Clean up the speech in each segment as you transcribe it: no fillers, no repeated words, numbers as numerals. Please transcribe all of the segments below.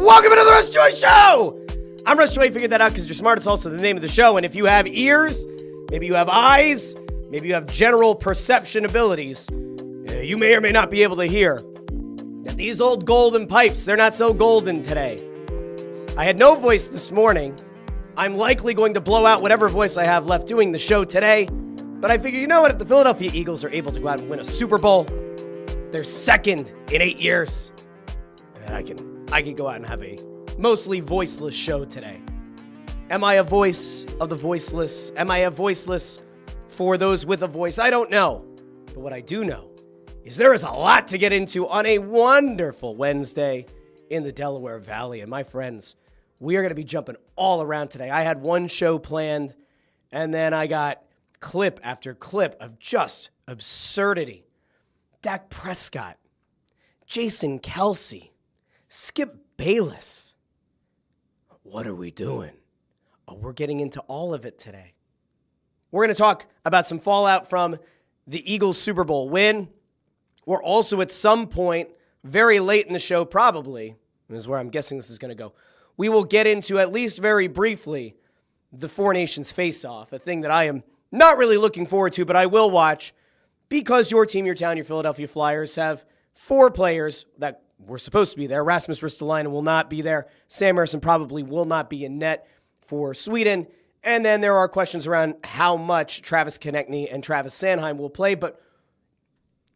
Welcome to the Russ Joy Show! I'm Russ Joy. Figured that out because you're smart. It's also the name of the show. And if you have ears, maybe you have eyes, maybe you have general perception abilities, you may or may not be able to hear that these old golden pipes, they're not so golden today. I had no voice this morning. I'm likely going to blow out whatever voice I have left doing the show today. But I figure, you know what? If the Philadelphia Eagles are able to go out and win a Super Bowl, they're second in 8 years. I can go out and have a mostly voiceless show today. Am I a voice of the voiceless? Am I a voiceless for those with a voice? I don't know. But what I do know is there is a lot to get into on a wonderful Wednesday in the Delaware Valley. And my friends, we are going to be jumping all around today. I had one show planned, and then I got clip after clip of just absurdity. Dak Prescott, Jason Kelce, Skip Bayless. What are we doing? Oh, we're getting into all of it today. We're going to talk about some fallout from the Eagles Super Bowl win. We're also at some point, very late in the show probably, this is where I'm guessing this is going to go, we will get into, at least very briefly, the Four Nations face-off, a thing that I am not really looking forward to, but I will watch because your team, your town, your Philadelphia Flyers have 4 players that were supposed to be there. Rasmus Ristolainen will not be there. Sam Ersson probably will not be in net for Sweden. And then there are questions around how much Travis Konecny and Travis Sanheim will play. But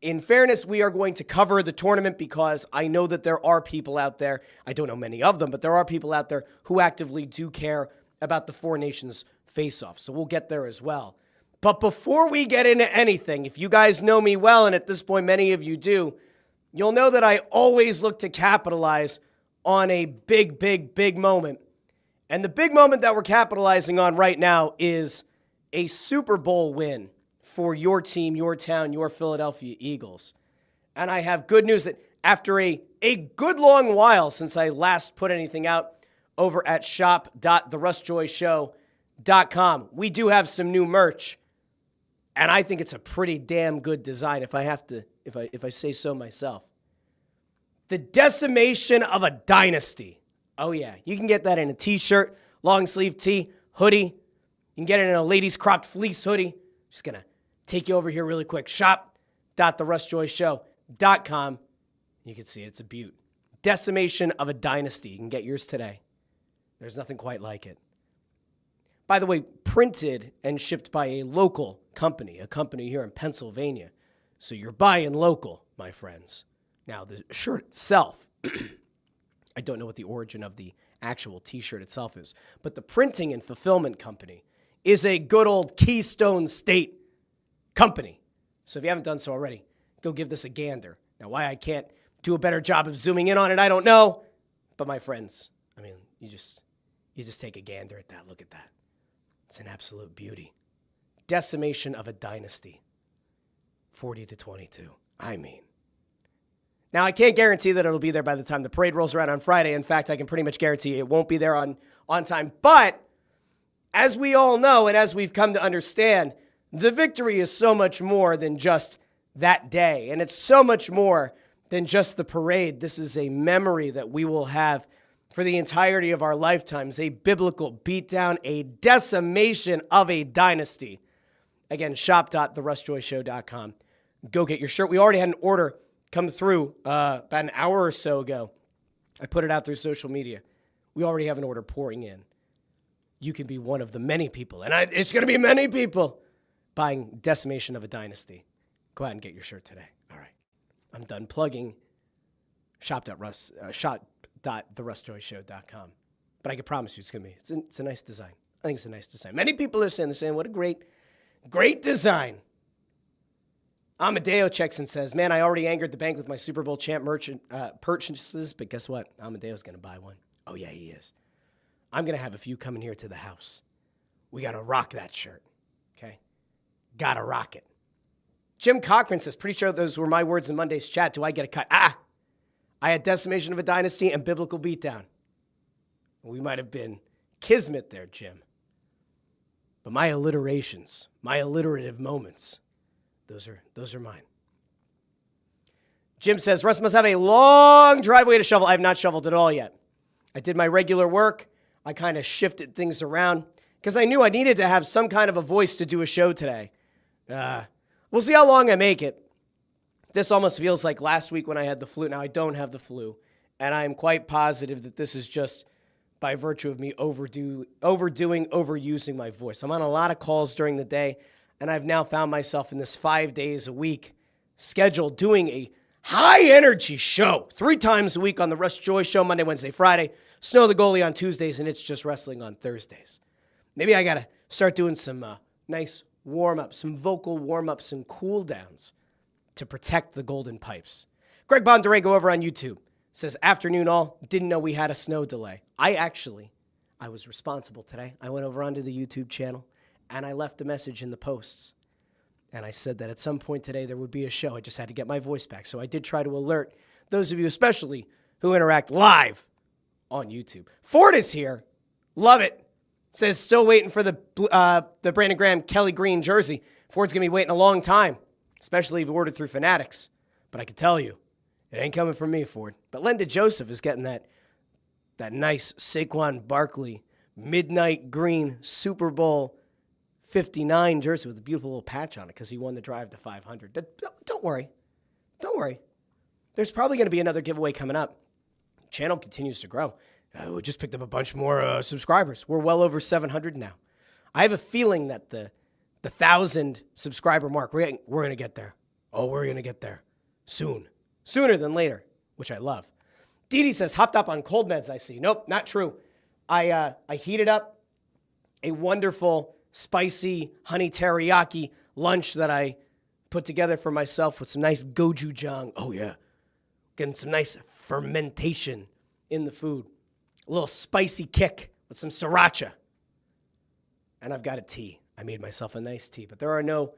in fairness, we are going to cover the tournament because I know that there are people out there, I don't know many of them, but there are people out there who actively do care about the Four Nations face-off. So we'll get there as well. But before we get into anything, if you guys know me well, and at this point many of you do, you'll know that I always look to capitalize on a big moment. And the big moment that we're capitalizing on right now is a Super Bowl win for your team, your town, your Philadelphia Eagles. And I have good news that after a good long while since I last put anything out over at shop.therussjoyshow.com, we do have some new merch. And I think it's a pretty damn good design if I say so myself. The Decimation of a Dynasty. Oh yeah, you can get that in a t-shirt, long sleeve tee, hoodie. You can get it in a ladies cropped fleece hoodie. Just gonna take you over here really quick. Shop.therussjoyshow.com. shoutouts.com. You can see it. It's a beaut. Decimation of a Dynasty. You can get yours today. There's nothing quite like it. By the way, printed and shipped by a local company, a company here in Pennsylvania. So you're buying local, my friends. Now, the shirt itself, I don't know what the origin of the actual T-shirt itself is, but the printing and fulfillment company is a good old Keystone State company. So if you haven't done so already, go give this a gander. Now, why I can't do a better job of zooming in on it, I don't know. But my friends, I mean, you just take a gander at that. Look at that. It's an absolute beauty. Decimation of a Dynasty. 40-22. I mean. Now, I can't guarantee that it'll be there by the time the parade rolls around on Friday. In fact, I can pretty much guarantee it won't be there on time. But as we all know and as we've come to understand, the victory is so much more than just that day. And it's so much more than just the parade. This is a memory that we will have for the entirety of our lifetimes. A biblical beatdown, a decimation of a dynasty. Again, shop.therussjoyshow.com. Go get your shirt. We already had an order come through about an hour or so ago. I put it out through social media. We already have an order pouring in. You can be one of the many people, and it's going to be many people, buying Decimation of a Dynasty. Go ahead and get your shirt today. All right. I'm done plugging shop.therussjoyshow.com. But I can promise you it's a nice design. I think it's a nice design. Many people are saying, what a great design. Amadeo checks and says, man, I already angered the bank with my Super Bowl champ purchases, but guess what? Amadeo's going to buy one. Oh, yeah, he is. I'm going to have a few coming here to the house. We got to rock that shirt, okay? Got to rock it. Jim Cochran says, pretty sure those were my words in Monday's chat. Do I get a cut? I had Decimation of a Dynasty and Biblical Beatdown. We might have been kismet there, Jim. But my alliterations, my alliterative moments, those are mine. Jim says, Russ must have a long driveway to shovel. I have not shoveled at all yet. I did my regular work. I kind of shifted things around because I knew I needed to have some kind of a voice to do a show today. We'll see how long I make it. This almost feels like last week when I had the flu. Now, I don't have the flu, and I am quite positive that this is just by virtue of me overusing my voice. I'm on a lot of calls during the day, and I've now found myself in this 5 days a week schedule doing a high-energy show 3 times a week on the Russ Joy Show, Monday, Wednesday, Friday, Snow the Goalie on Tuesdays, and It's Just Wrestling on Thursdays. Maybe I got to start doing some nice warm-ups, some vocal warm-ups and cool-downs to protect the golden pipes. Greg Bondurango over on YouTube says, afternoon all, didn't know we had a snow delay. I was responsible today. I went over onto the YouTube channel, and I left a message in the posts. And I said that at some point today there would be a show. I just had to get my voice back. So I did try to alert those of you, especially who interact live on YouTube. Ford is here. Love it. Says still waiting for the Brandon Graham Kelly Green jersey. Ford's going to be waiting a long time, especially if you ordered through Fanatics. But I can tell you, it ain't coming from me, Ford. But Linda Joseph is getting that nice Saquon Barkley midnight green Super Bowl 59 jersey with a beautiful little patch on it because he won the drive to 500. Don't worry. There's probably going to be another giveaway coming up. Channel continues to grow. We just picked up a bunch more subscribers. We're well over 700 now. I have a feeling that the 1,000 subscriber mark, we're going to get there. Oh, we're going to get there soon. Sooner than later, which I love. Dee Dee says, hopped up on cold meds, I see. Nope, not true. I heated up a wonderful spicy honey teriyaki lunch that I put together for myself with some nice gochujang. Oh, yeah. Getting some nice fermentation in the food. A little spicy kick with some sriracha. And I've got a tea. I made myself a nice tea. But there are no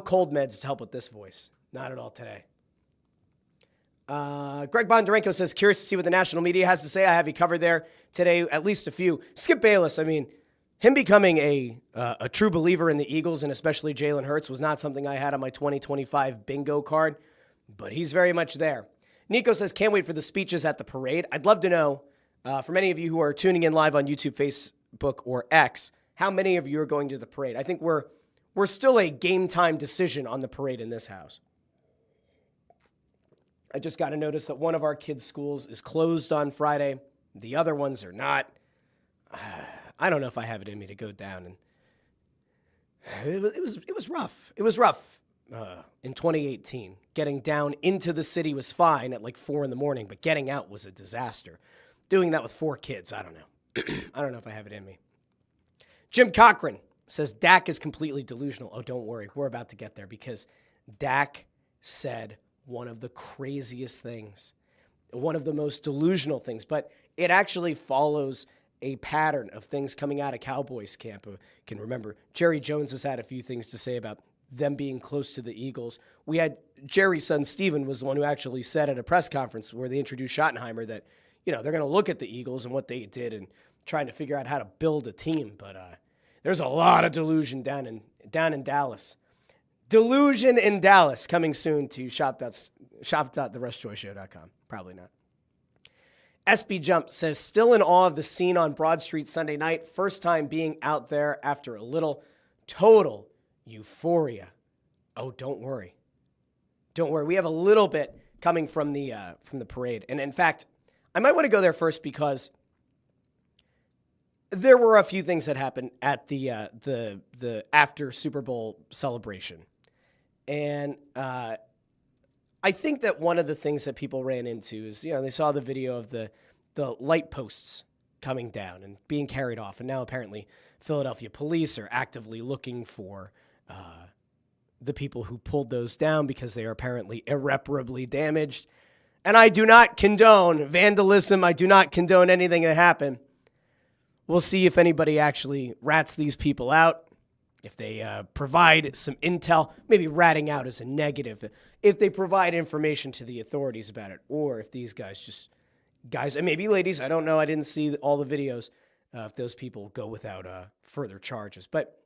cold meds to help with this voice. Not at all today. Greg Bondarenko says, curious to see what the national media has to say. I have you covered there today, at least a few. Skip Bayless, I mean, him becoming a true believer in the Eagles and especially Jalen Hurts was not something I had on my 2025 bingo card, but he's very much there. Nico says, can't wait for the speeches at the parade. I'd love to know, for many of you who are tuning in live on YouTube, Facebook, or X, how many of you are going to the parade? I think we're still a game time decision on the parade in this house. I just got a notice that one of our kids' schools is closed on Friday. The other ones are not. I don't know if I have it in me to go down. And it was rough. It was rough in 2018. Getting down into the city was fine at like 4 a.m, but getting out was a disaster. Doing that with 4 kids, I don't know. I don't know if I have it in me. Jim Cochran says Dak is completely delusional. Oh, don't worry. We're about to get there because Dak said one of the craziest things, one of the most delusional things, but it actually follows a pattern of things coming out of Cowboys camp. I can remember Jerry Jones has had a few things to say about them being close to the Eagles. We had Jerry's son, Steven, was the one who actually said at a press conference where they introduced Schottenheimer that, they're going to look at the Eagles and what they did and trying to figure out how to build a team. But there's a lot of delusion down in Dallas. Delusion in Dallas coming soon to shop.therussjoyshow.com. Probably not. SB Jump says, still in awe of the scene on Broad Street Sunday night. First time being out there after a little. Total euphoria. Oh, don't worry. Don't worry. We have a little bit coming from the parade. And in fact, I might want to go there first because there were a few things that happened at the after Super Bowl celebration. And I think that one of the things that people ran into is, they saw the video of the light posts coming down and being carried off. And now apparently Philadelphia police are actively looking for the people who pulled those down because they are apparently irreparably damaged. And I do not condone vandalism. I do not condone anything that happened. We'll see if anybody actually rats these people out. If they provide some intel, maybe ratting out is a negative. If they provide information to the authorities about it, or if these guys, and maybe ladies, I don't know, I didn't see all the videos, if those people go without further charges. But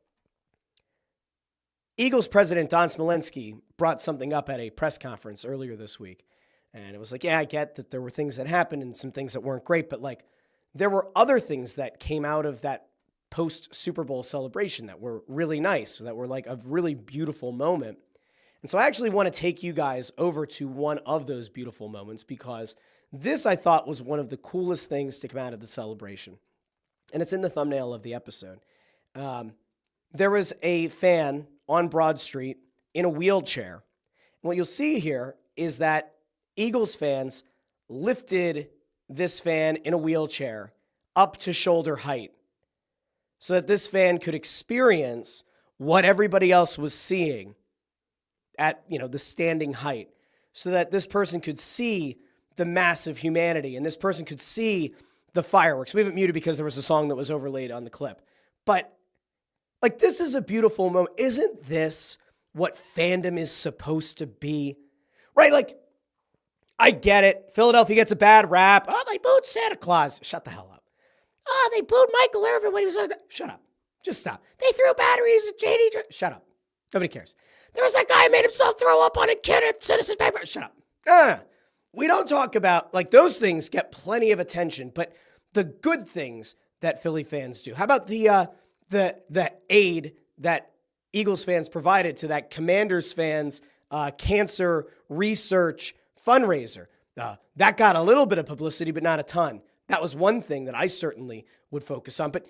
Eagles president Don Smolenski brought something up at a press conference earlier this week. And it was like, yeah, I get that there were things that happened and some things that weren't great, but like there were other things that came out of that post-Super Bowl celebration that were really nice, that were like a really beautiful moment. And so I actually want to take you guys over to one of those beautiful moments because this, I thought, was one of the coolest things to come out of the celebration. And it's in the thumbnail of the episode. There was a fan on Broad Street in a wheelchair. And what you'll see here is that Eagles fans lifted this fan in a wheelchair up to shoulder height so that this fan could experience what everybody else was seeing at, the standing height, so that this person could see the massive humanity and this person could see the fireworks. We have it muted because there was a song that was overlaid on the clip. But like, this is a beautiful moment. Isn't this what fandom is supposed to be? Right? Like, I get it. Philadelphia gets a bad rap. Oh, they booed Santa Claus. Shut the hell up. Oh, they booed Michael Irvin when he was... Shut up. Just stop. They threw batteries at JD... Shut up. Nobody cares. There was that guy who made himself throw up on a kid at Citizens Paper. Shut up. We don't talk about... Like, those things get plenty of attention, but the good things that Philly fans do. How about the aid that Eagles fans provided to that Commanders fans cancer research fundraiser? That got a little bit of publicity, but not a ton. That was one thing that I certainly would focus on. But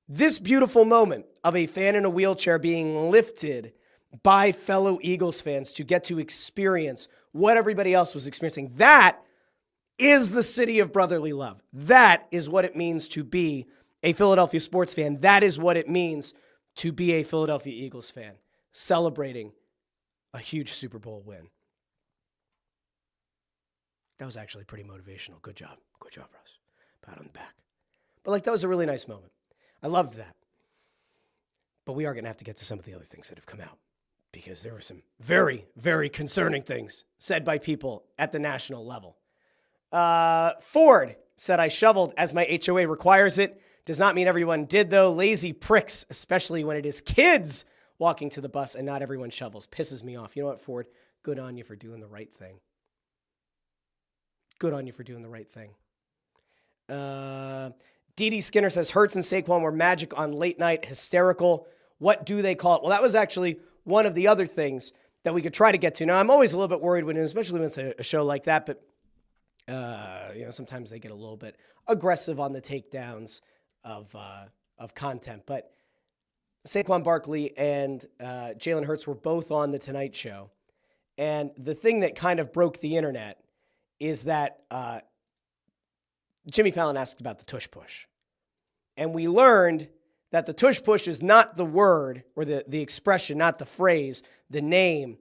this beautiful moment of a fan in a wheelchair being lifted by fellow Eagles fans to get to experience what everybody else was experiencing, that is the city of brotherly love. That is what it means to be a Philadelphia sports fan. That is what it means to be a Philadelphia Eagles fan, celebrating a huge Super Bowl win. That was actually pretty motivational. Good job. Good job, Russ. Pat on the back. But like, that was a really nice moment. I loved that. But we are going to have to get to some of the other things that have come out because there were some very, very concerning things said by people at the national level. Ford said, I shoveled as my HOA requires it. Does not mean everyone did, though. Lazy pricks, especially when it is kids walking to the bus and not everyone shovels. Pisses me off. You know what, Ford? Good on you for doing the right thing. Good on you for doing the right thing. D.D. Skinner says, Hurts and Saquon were magic on late night, hysterical. What do they call it? Well, that was actually one of the other things that we could try to get to. Now, I'm always a little bit worried especially when it's a show like that, but sometimes they get a little bit aggressive on the takedowns of content. But Saquon Barkley and Jalen Hurts were both on The Tonight Show. And the thing that kind of broke the internet is that Jimmy Fallon asked about the tush push. And we learned that the tush push is not the word or the expression, not the phrase, the name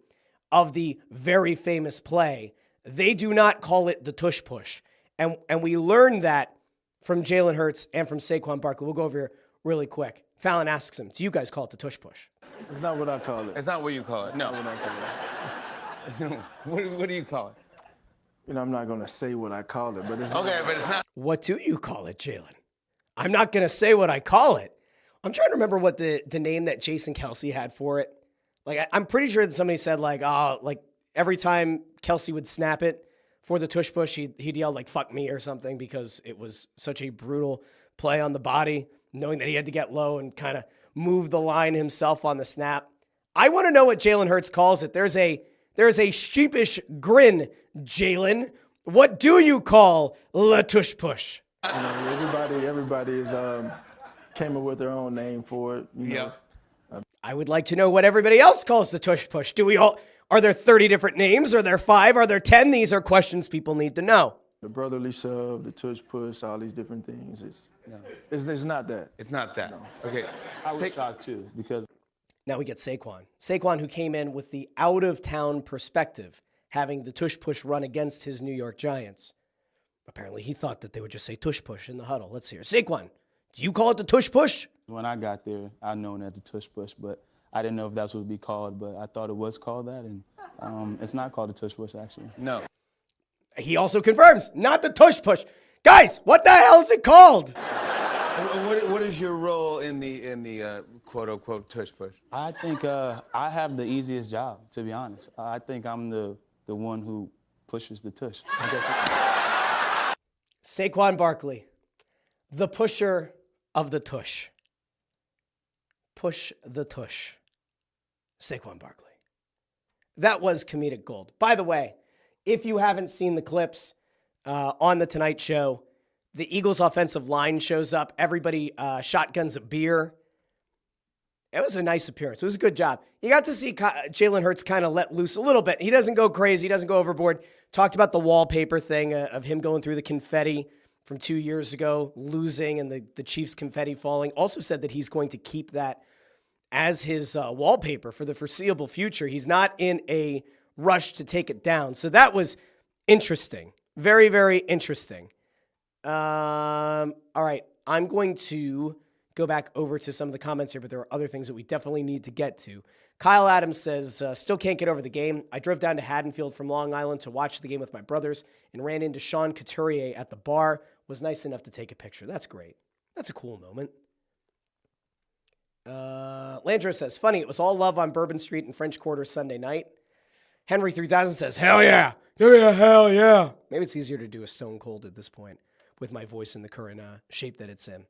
of the very famous play. They do not call it the tush push. And we learned that from Jalen Hurts and from Saquon Barkley. We'll go over here really quick. Fallon asks him, do you guys call it the tush push? It's not what I call it. It's not what you call it. It's No. not what I call it. What do you call it? I'm not going to say what I call it, but it's Okay, but it's not. What do you call it, Jalen? I'm not going to say what I call it. I'm trying to remember what the name that Jason Kelce had for it. Like, I'm pretty sure that somebody said, like, every time Kelce would snap it for the tush push, he'd yell, like, fuck me or something because it was such a brutal play on the body, knowing that he had to get low and kind of move the line himself on the snap. I want to know what Jalen Hurts calls it. There's a sheepish grin, Jalen. What do you call la tush push? Everybody is came up with their own name for it. Yeah. I would like to know what everybody else calls the tush push. Are there 30 different names? Are there 5? Are there 10? These are questions people need to know. The brotherly shove, the tush push, all these different things. It's not that. It's not that. No. Okay. I was shocked too because Now we get Saquon. Saquon, who came in with the out-of-town perspective, having the tush push run against his New York Giants. Apparently he thought that they would just say tush push in the huddle. Let's hear. Saquon, do you call it the tush push? When I got there, I known it as a tush push, but I didn't know if that's what it would be called, but I thought it was called that, and it's not called a tush push, actually. No. He also confirms, not the tush push. Guys, what the hell is it called? What is your role in the quote unquote tush push? I think I have the easiest job, to be honest. I think I'm the one who pushes the tush. Saquon Barkley, the pusher of the tush. Push the tush. Saquon Barkley. That was comedic gold. By the way, if you haven't seen the clips on The Tonight Show, the Eagles offensive line shows up. Everybody shotguns a beer. It was a nice appearance. It was a good job. You got to see Jalen Hurts kind of let loose a little bit. He doesn't go crazy. He doesn't go overboard. Talked about the wallpaper thing of him going through the confetti from 2 years ago, losing and the Chiefs confetti falling. Also said that he's going to keep that as his wallpaper for the foreseeable future. He's not in a rush to take it down. So that was interesting. Very, very interesting. All right. I'm going to go back over to some of the comments here, but there are other things that we definitely need to get to. Kyle Adams says, still can't get over the game. I drove down to Haddonfield from Long Island to watch the game with my brothers and ran into Sean Couturier at the bar. Was nice enough to take a picture. That's great. That's a cool moment. Landro says, funny, it was all love on Bourbon Street in French Quarter Sunday night. Henry 3000 says, hell yeah. Yeah, hell yeah. Maybe it's easier to do a Stone Cold at this point with my voice in the current shape that it's in.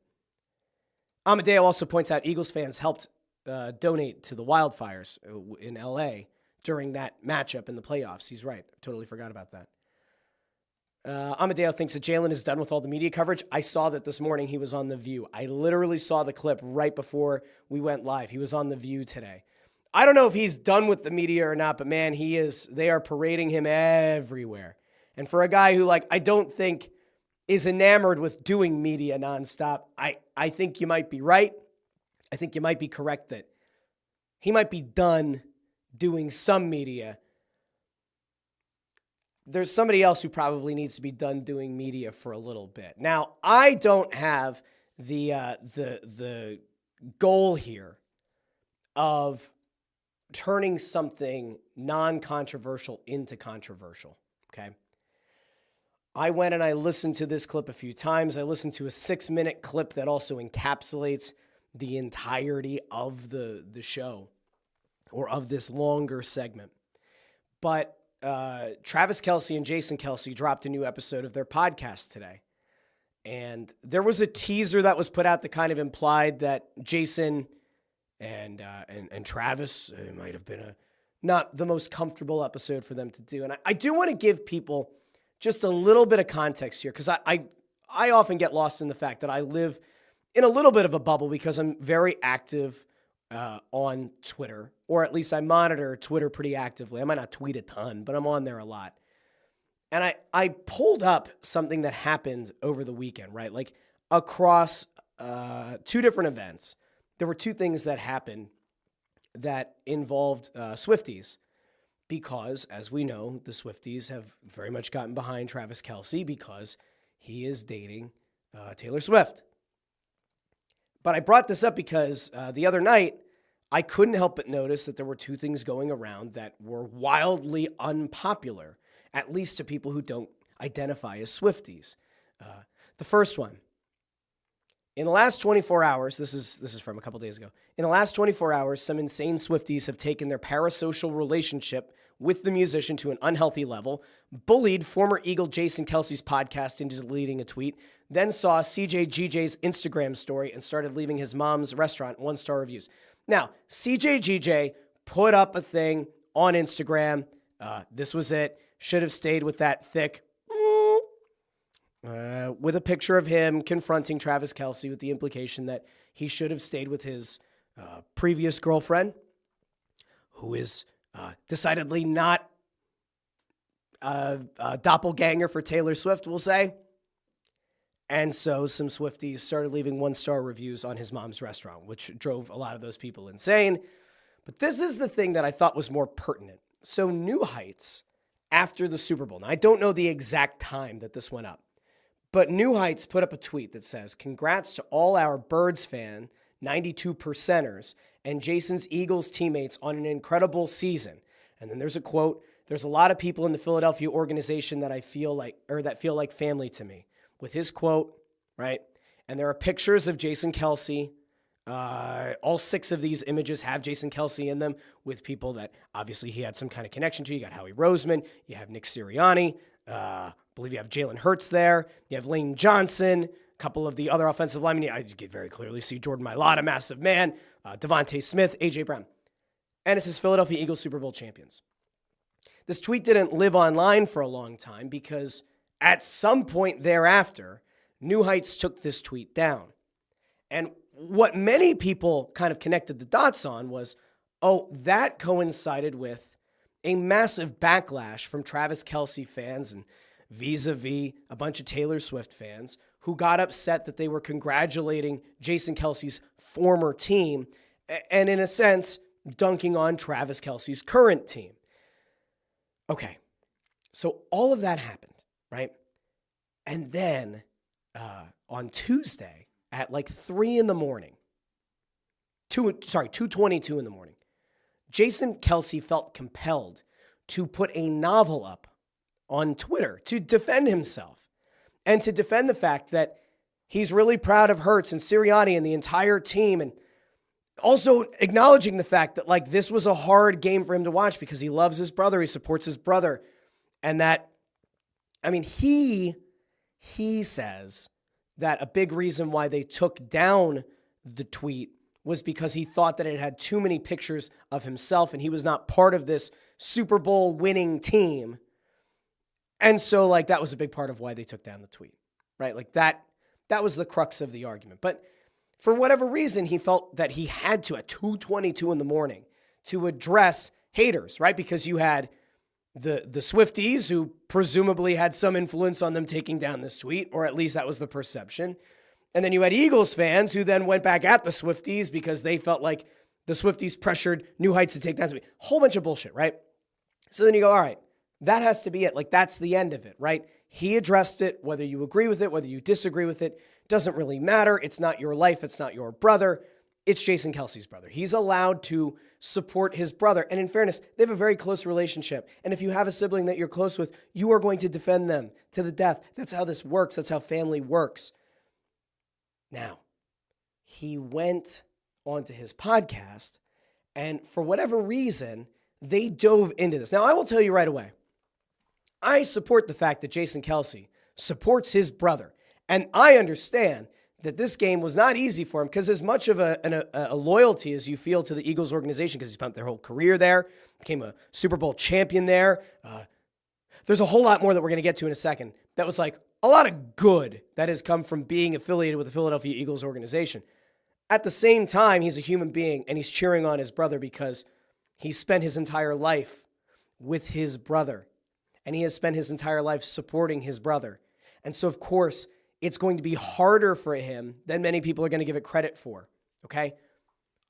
Amadeo also points out Eagles fans helped donate to the wildfires in L.A. during that matchup in the playoffs. He's right. Totally forgot about that. Amadeo thinks that Jalen is done with all the media coverage. I saw that this morning he was on The View. I literally saw the clip right before we went live. He was on The View today. I don't know if he's done with the media or not, but man, he is. They are parading him everywhere. And for a guy who, I don't think is enamored with doing media nonstop, I think you might be right. I think you might be correct that he might be done doing some media. There's somebody else who probably needs to be done doing media for a little bit. Now, I don't have the goal here of turning something non-controversial into controversial, okay? I went and I listened to this clip a few times. I listened to a 6-minute clip that also encapsulates the entirety of the show or of this longer segment. But Travis Kelce and Jason Kelce dropped a new episode of their podcast today. And there was a teaser that was put out that kind of implied that Jason and Travis, it might have been a not the most comfortable episode for them to do. And I do want to give people just a little bit of context here, because I often get lost in the fact that I live in a little bit of a bubble because I'm very active on Twitter, or at least I monitor Twitter pretty actively. I might not tweet a ton, but I'm on there a lot. And I pulled up something that happened over the weekend, right? Like across 2 different events, there were 2 things that happened that involved Swifties, because, as we know, the Swifties have very much gotten behind Travis Kelce because he is dating Taylor Swift. But I brought this up because the other night, I couldn't help but notice that there were 2 things going around that were wildly unpopular, at least to people who don't identify as Swifties. The first one, in the last 24 hours, this is from a couple days ago. In the last 24 hours, some insane Swifties have taken their parasocial relationship with the musician to an unhealthy level, bullied former Eagle Jason Kelce's podcast into deleting a tweet, then saw CJGJ's Instagram story and started leaving his mom's restaurant 1-star reviews. Now, CJGJ put up a thing on Instagram. This was it. Should have stayed with that thick, with a picture of him confronting Travis Kelce with the implication that he should have stayed with his previous girlfriend, who is decidedly not a doppelganger for Taylor Swift, we'll say. And so some Swifties started leaving 1-star reviews on his mom's restaurant, which drove a lot of those people insane. But this is the thing that I thought was more pertinent. So New Heights, after the Super Bowl, now I don't know the exact time that this went up, but New Heights put up a tweet that says, "Congrats to all our Birds fan 92%ers and Jason's Eagles teammates on an incredible season." And then there's a quote, "There's a lot of people in the Philadelphia organization that feel like family to me," with his quote, right? And there are pictures of Jason Kelce. All 6 of these images have Jason Kelce in them, with people that obviously he had some kind of connection to. You got Howie Roseman, you have Nick Sirianni, I believe you have Jalen Hurts there, you have Lane Johnson, a couple of the other offensive linemen. I could very clearly see Jordan Mailata, massive man, DeVonta Smith, A.J. Brown. And it says Philadelphia Eagles Super Bowl champions. This tweet didn't live online for a long time because at some point thereafter, New Heights took this tweet down. And what many people kind of connected the dots on was, oh, that coincided with a massive backlash from Travis Kelce fans and vis-a-vis a bunch of Taylor Swift fans who got upset that they were congratulating Jason Kelce's former team and, in a sense, dunking on Travis Kelce's current team. Okay, so all of that happened, right? And then on Tuesday at like 3 in the morning, 2:22 in the morning, Jason Kelce felt compelled to put a novel up on Twitter to defend himself and to defend the fact that he's really proud of Hurts and Sirianni and the entire team, and also acknowledging the fact that like this was a hard game for him to watch because he loves his brother, he supports his brother, and that, I mean, he says that a big reason why they took down the tweet was because he thought that it had too many pictures of himself and he was not part of this Super Bowl winning team. And so like that was a big part of why they took down the tweet, right? Like that was the crux of the argument. But for whatever reason, he felt that he had to at 2:22 in the morning to address haters, right? Because you had the Swifties who presumably had some influence on them taking down this tweet, or at least that was the perception. And then you had Eagles fans who then went back at the Swifties because they felt like the Swifties pressured New Heights to take down the tweet. Whole bunch of bullshit, right? So then you go, all right, that has to be it. Like that's the end of it, right? He addressed it, whether you agree with it, whether you disagree with it, doesn't really matter. It's not your life. It's not your brother. It's Jason Kelce's brother. He's allowed to support his brother. And in fairness, they have a very close relationship. And if you have a sibling that you're close with, you are going to defend them to the death. That's how this works. That's how family works. Now, he went onto his podcast, and for whatever reason, they dove into this. Now, I will tell you right away, I support the fact that Jason Kelce supports his brother. And I understand that this game was not easy for him, because as much of a loyalty as you feel to the Eagles organization, because he spent their whole career there, became a Super Bowl champion there, there's a whole lot more that we're going to get to in a second. That was like a lot of good that has come from being affiliated with the Philadelphia Eagles organization. At the same time, he's a human being, and he's cheering on his brother because he spent his entire life with his brother, and he has spent his entire life supporting his brother. And so, of course, it's going to be harder for him than many people are going to give it credit for, okay?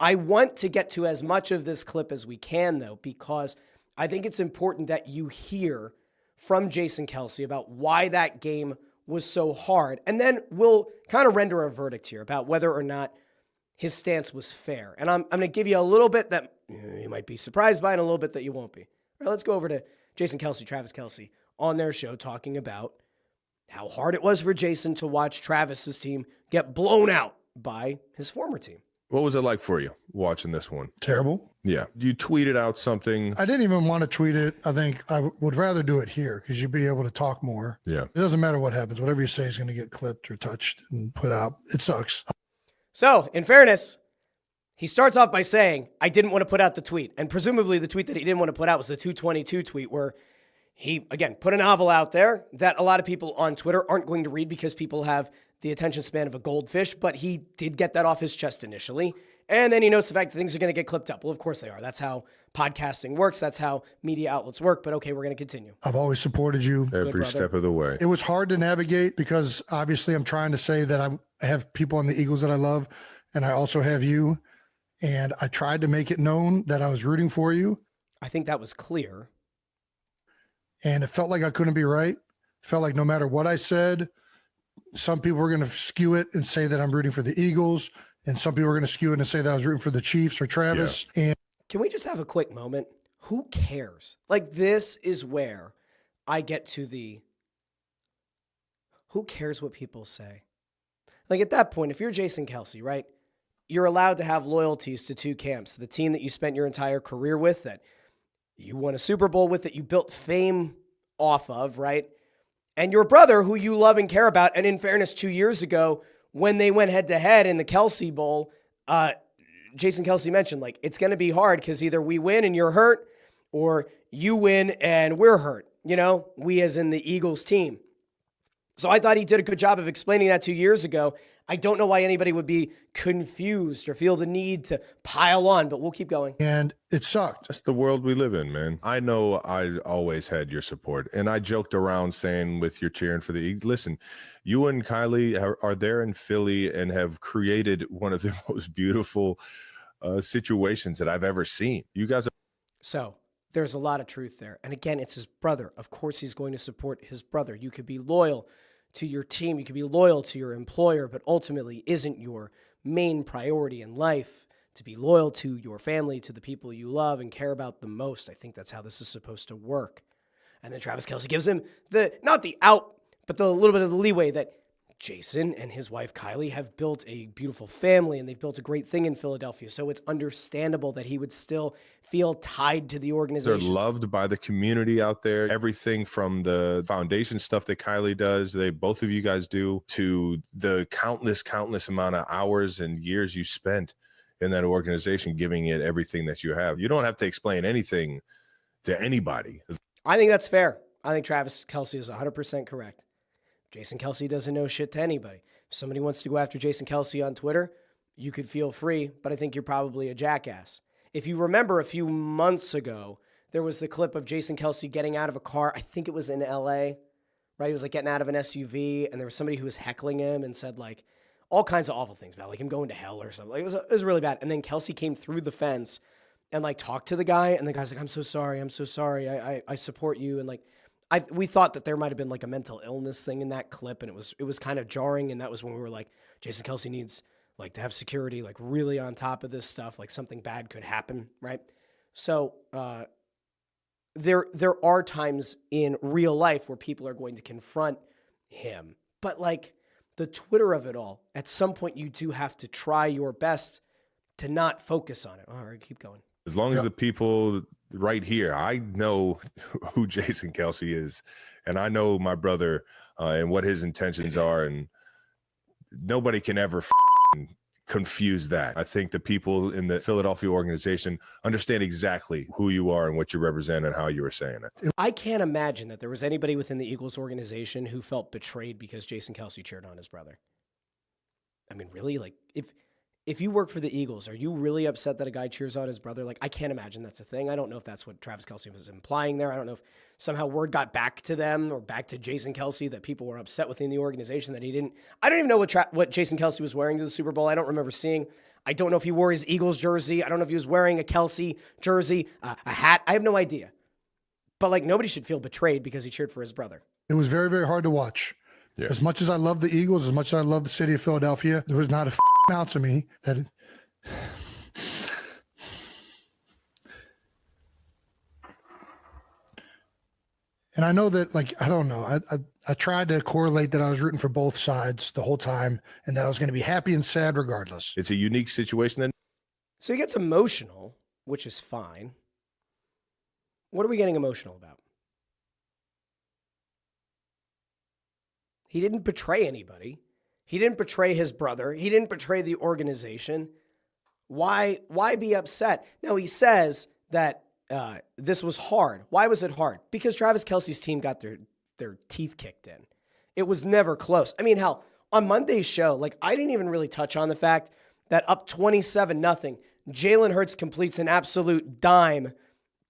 I want to get to as much of this clip as we can, though, because I think it's important that you hear from Jason Kelce about why that game was so hard. And then we'll kind of render a verdict here about whether or not his stance was fair. And I'm going to give you a little bit that you might be surprised by and a little bit that you won't be. All right, let's go over to Jason Kelce, Travis Kelce, on their show talking about how hard it was for Jason to watch Travis's team get blown out by his former team. What was it like for you watching this one? Terrible. Yeah. You tweeted out something. I didn't even want to tweet it. I think I would rather do it here because you'd be able to talk more. Yeah. It doesn't matter what happens. Whatever you say is going to get clipped or touched and put out. It sucks. So, in fairness, he starts off by saying, I didn't want to put out the tweet. And presumably the tweet that he didn't want to put out was the 222 tweet where he, again, put a novel out there that a lot of people on Twitter aren't going to read because people have the attention span of a goldfish, but he did get that off his chest initially. And then he notes the fact that things are going to get clipped up. Well, of course they are. That's how podcasting works. That's how media outlets work. But okay, we're going to continue. I've always supported you. Every step of the way. It was hard to navigate because obviously I'm trying to say that I have people on the Eagles that I love, and I also have you. And I tried to make it known that I was rooting for you. I think that was clear. And it felt like I couldn't be right. It felt like no matter what I said, some people were going to skew it and say that I'm rooting for the Eagles. And some people were going to skew it and say that I was rooting for the Chiefs or Travis. Yeah. And can we just have a quick moment? Who cares? Like, this is where I get to the who cares what people say? Like, at that point, if you're Jason Kelce, right, you're allowed to have loyalties to two camps. The team that you spent your entire career with, that you won a Super Bowl with, that you built fame off of, right? And your brother, who you love and care about. And in fairness, 2 years ago, when they went head-to-head in the Kelce Bowl, Jason Kelce mentioned, like, it's going to be hard because either we win and you're hurt, or you win and we're hurt. You know, we as in the Eagles team. So I thought he did a good job of explaining that 2 years ago. I don't know why anybody would be confused or feel the need to pile on, but we'll keep going. And it sucked. That's the world we live in, man. I know I always had your support, and I joked around saying with your cheering for the Eagles, listen, you and Kylie are there in Philly and have created one of the most beautiful situations that I've ever seen. You guys are. So there's a lot of truth there. And again, it's his brother. Of course, he's going to support his brother. You could be loyal to your team. You could be loyal to your employer, but ultimately isn't your main priority in life to be loyal to your family, to the people you love and care about the most. I think that's how this is supposed to work. And then Travis Kelce gives him not the out, but the little bit of the leeway that Jason and his wife Kylie have built a beautiful family and they've built a great thing in Philadelphia. So it's understandable that he would still feel tied to the organization. They're loved by the community out there. Everything from the foundation stuff that Kylie does, both of you guys do, to the countless amount of hours and years you spent in that organization, giving it everything that you have. You don't have to explain anything to anybody. I think that's fair. I think Travis Kelce is 100% correct. Jason Kelce doesn't know shit to anybody. If somebody wants to go after Jason Kelce on Twitter, you could feel free, but I think you're probably a jackass. If you remember a few months ago, there was the clip of Jason Kelce getting out of a car. I think it was in LA, right? He was like getting out of an SUV, and there was somebody who was heckling him and said like all kinds of awful things about like him going to hell or something. Like, it was really bad. And then Kelce came through the fence and like talked to the guy, and the guy's like, I'm so sorry. I support you. And like, we thought that there might have been like a mental illness thing in that clip, and it was kind of jarring. And that was when we were like, Jason Kelce needs like to have security, like really on top of this stuff, like something bad could happen, right? So there are times in real life where people are going to confront him, but like the Twitter of it all, at some point you do have to try your best to not focus on it. All right, keep going. As long as the people right here, I know who Jason Kelce is, and I know my brother and what his intentions are, and nobody can ever confuse that. I think the people in the Philadelphia organization understand exactly who you are and what you represent and how you were saying it. I can't imagine that there was anybody within the Eagles organization who felt betrayed because Jason Kelce cheered on his brother. I mean, really? Like, if you work for the Eagles, are you really upset that a guy cheers on his brother? Like, I can't imagine that's a thing. I don't know if that's what Travis Kelce was implying there. I don't know if somehow word got back to them or back to Jason Kelce that people were upset within the organization that he didn't. I don't even know what Jason Kelce was wearing to the Super Bowl. I don't remember seeing. I don't know if he wore his Eagles jersey. I don't know if he was wearing a Kelce jersey, a hat. I have no idea. But, like, nobody should feel betrayed because he cheered for his brother. It was very, very hard to watch. Yeah. As much as I love the Eagles, as much as I love the city of Philadelphia, there was not a ounce of me that and I know that, like, I don't know. I tried to correlate that I was rooting for both sides the whole time and that I was going to be happy and sad regardless. It's a unique situation then. So he gets emotional, which is fine. What are we getting emotional about? He didn't betray anybody. He didn't betray his brother. He didn't betray the organization. Why be upset? Now, he says that this was hard. Why was it hard? Because Travis Kelce's team got their teeth kicked in. It was never close. I mean, hell, on Monday's show, like, I didn't even really touch on the fact that up 27-0, Jalen Hurts completes an absolute dime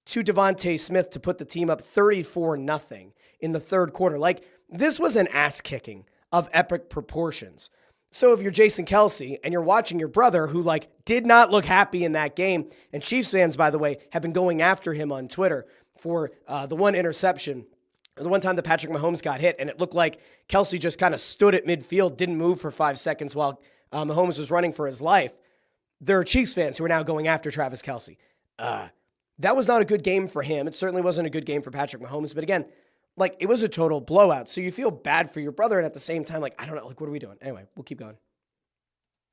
to DeVonta Smith to put the team up 34-0 in the third quarter. Like, this was an ass kicking of epic proportions. So if you're Jason Kelce and you're watching your brother who, like, did not look happy in that game, and Chiefs fans, by the way, have been going after him on Twitter for the one interception, or the one time that Patrick Mahomes got hit, and it looked like Kelce just kind of stood at midfield, didn't move for 5 seconds while Mahomes was running for his life. There are Chiefs fans who are now going after Travis Kelce. That was not a good game for him. It certainly wasn't a good game for Patrick Mahomes. But again, like, it was a total blowout. So you feel bad for your brother. And at the same time, like, I don't know, like, what are we doing? Anyway, we'll keep going.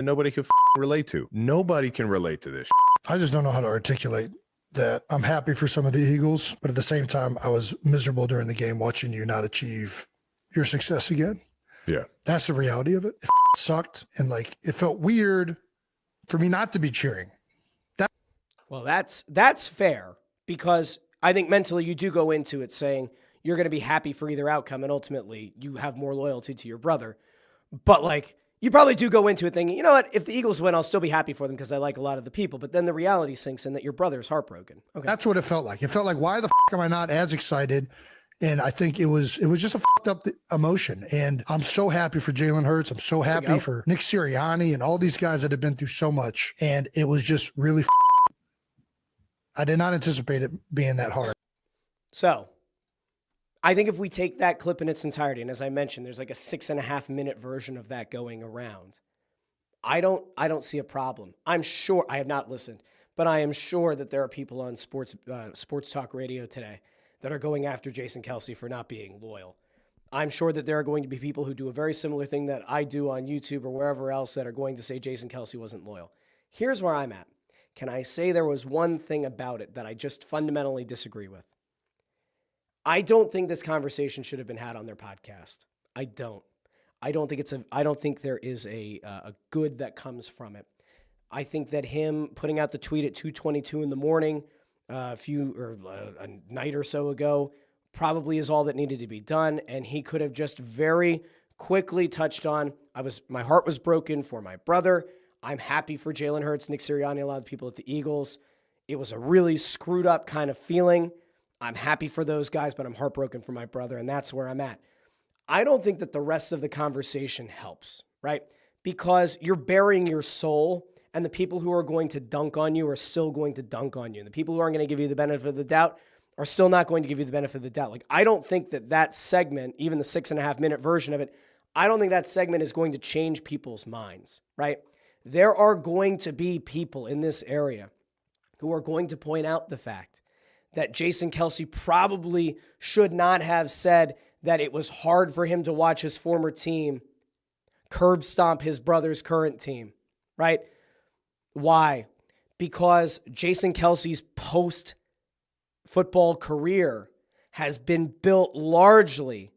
Nobody can relate to. Nobody can relate to this. I just don't know how to articulate that. I'm happy for some of the Eagles, but at the same time, I was miserable during the game watching you not achieve your success again. Yeah. That's the reality of it. It sucked. And, like, it felt weird for me not to be cheering. Well, that's fair, because I think mentally you do go into it saying you're going to be happy for either outcome, and ultimately you have more loyalty to your brother. But, like, you probably do go into it thinking, you know what, if the Eagles win, I'll still be happy for them because I like a lot of the people. But then the reality sinks in that your brother's heartbroken. Okay. That's what it felt like. It felt like, why the am I not as excited? And I think it was just a fucked up emotion. And I'm so happy for Jalen Hurts. I'm so happy for Nick Sirianni and all these guys that have been through so much. And it was just really I did not anticipate it being that hard. So I think if we take that clip in its entirety, and as I mentioned, there's like a 6.5 minute version of that going around. I don't see a problem. I'm sure, I have not listened, but I am sure that there are people on sports talk radio today that are going after Jason Kelce for not being loyal. I'm sure that there are going to be people who do a very similar thing that I do on YouTube or wherever else that are going to say Jason Kelce wasn't loyal. Here's where I'm at. Can I say there was one thing about it that I just fundamentally disagree with? I don't think this conversation should have been had on their podcast. I don't think there is a good that comes from it. I think that him putting out the tweet at 2:22 in the morning, a night or so ago, probably is all that needed to be done. And he could have just very quickly touched on, my heart was broken for my brother. I'm happy for Jalen Hurts, Nick Sirianni, a lot of the people at the Eagles. It was a really screwed up kind of feeling. I'm happy for those guys, but I'm heartbroken for my brother, and that's where I'm at. I don't think that the rest of the conversation helps, right? Because you're burying your soul, and the people who are going to dunk on you are still going to dunk on you. And the people who aren't going to give you the benefit of the doubt are still not going to give you the benefit of the doubt. Like, I don't think that segment, even the 6.5 minute version of it, I don't think that segment is going to change people's minds, right? There are going to be people in this area who are going to point out the fact that Jason Kelce probably should not have said that it was hard for him to watch his former team curb stomp his brother's current team, right? Why? Because Jason Kelce's post-football career has been built largely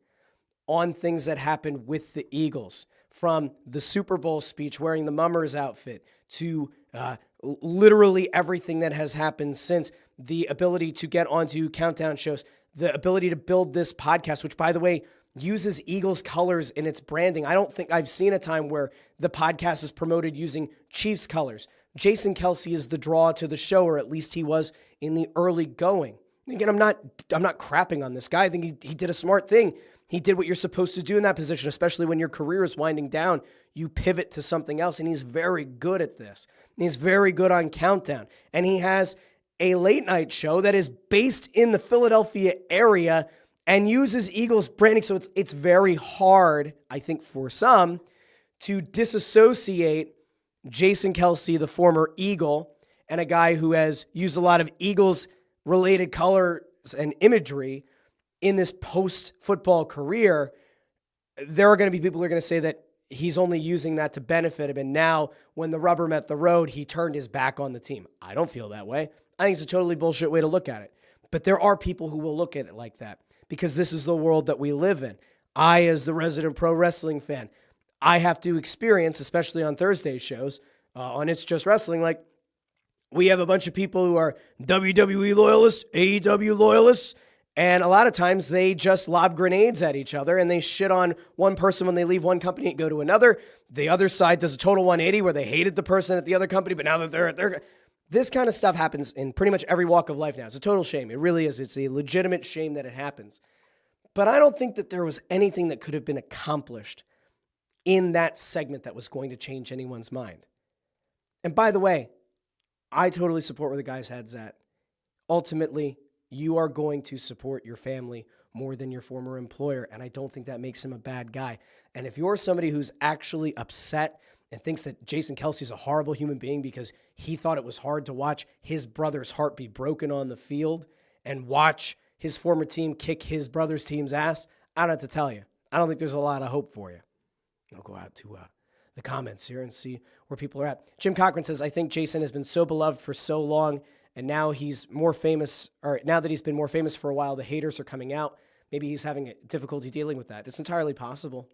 on things that happened with the Eagles. from the Super Bowl speech wearing the Mummers outfit to literally everything that has happened since, the ability to get onto countdown shows, the ability to build this podcast, which, by the way, uses Eagles colors in its branding. I don't think I've seen a time where the podcast is promoted using Chiefs colors. Jason Kelce is the draw to the show, or at least he was in the early going. Again, I'm not crapping on this guy. I think he did a smart thing. He did what you're supposed to do in that position, especially when your career is winding down. You pivot to something else, and he's very good at this. He's very good on countdown, and he has a late night show that is based in the Philadelphia area and uses Eagles branding. So it's very hard, I think, for some to disassociate Jason Kelce, the former Eagle, and a guy who has used a lot of Eagles-related colors and imagery in this post-football career. There are going to be people who are going to say that he's only using that to benefit him, and now when the rubber met the road, he turned his back on the team. I don't feel that way. I think it's a totally bullshit way to look at it. But there are people who will look at it like that because this is the world that we live in. I, as the resident pro wrestling fan, I have to experience, especially on Thursday shows, on It's Just Wrestling, like we have a bunch of people who are WWE loyalists, AEW loyalists, and a lot of times they just lob grenades at each other and they shit on one person when they leave one company and go to another. The other side does a total 180 where they hated the person at the other company, but now that they're this kind of stuff happens in pretty much every walk of life now. It's a total shame. It really is. It's a legitimate shame that it happens. But I don't think that there was anything that could have been accomplished in that segment that was going to change anyone's mind. And by the way, I totally support where the guy's head's at. Ultimately, you are going to support your family more than your former employer, and I don't think that makes him a bad guy. And if you're somebody who's actually upset and thinks that Jason Kelce is a horrible human being because he thought it was hard to watch his brother's heart be broken on the field and watch his former team kick his brother's team's ass, I don't have to tell you. I don't think there's a lot of hope for you. I'll go out to the comments here and see where people are at. Jim Cochran says, I think Jason has been so beloved for so long, and now he's more famous, or now that he's been more famous for a while, the haters are coming out. Maybe he's having difficulty dealing with that. It's entirely possible.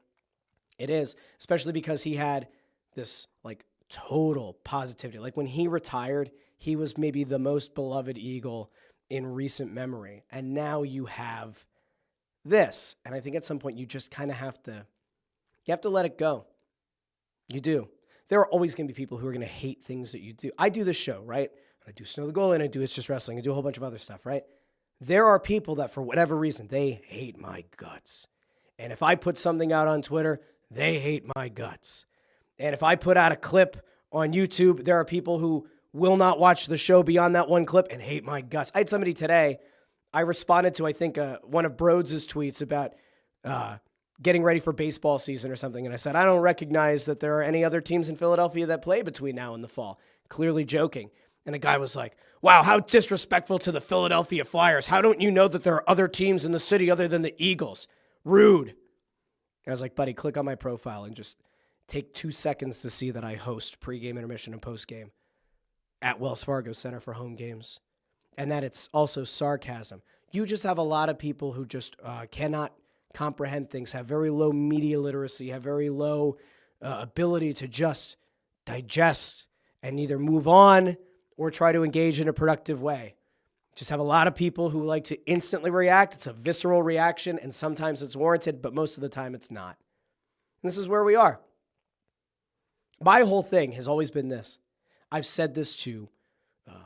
It is, especially because he had this like total positivity. Like when he retired, he was maybe the most beloved Eagle in recent memory. And now you have this. And I think at some point you just kind of have to let it go. You do. There are always going to be people who are going to hate things that you do. I do this show, right? I do Snow the Goal and I do It's Just Wrestling. I do a whole bunch of other stuff, right? There are people that for whatever reason, they hate my guts. And if I put something out on Twitter, they hate my guts. And if I put out a clip on YouTube, there are people who will not watch the show beyond that one clip and hate my guts. I had somebody today, I responded to, I think, one of Broads' tweets about getting ready for baseball season or something. And I said, I don't recognize that there are any other teams in Philadelphia that play between now and the fall. Clearly joking. And a guy was like, wow, how disrespectful to the Philadelphia Flyers. How don't you know that there are other teams in the city other than the Eagles? Rude. I was like, buddy, click on my profile and just take 2 seconds to see that I host pregame, intermission, and postgame at Wells Fargo Center for home games, and that it's also sarcasm. You just have a lot of people who just cannot comprehend things, have very low media literacy, have very low ability to just digest and either move on or try to engage in a productive way. Just have a lot of people who like to instantly react. It's a visceral reaction, and sometimes it's warranted, but most of the time it's not. And this is where we are. My whole thing has always been this. I've said this to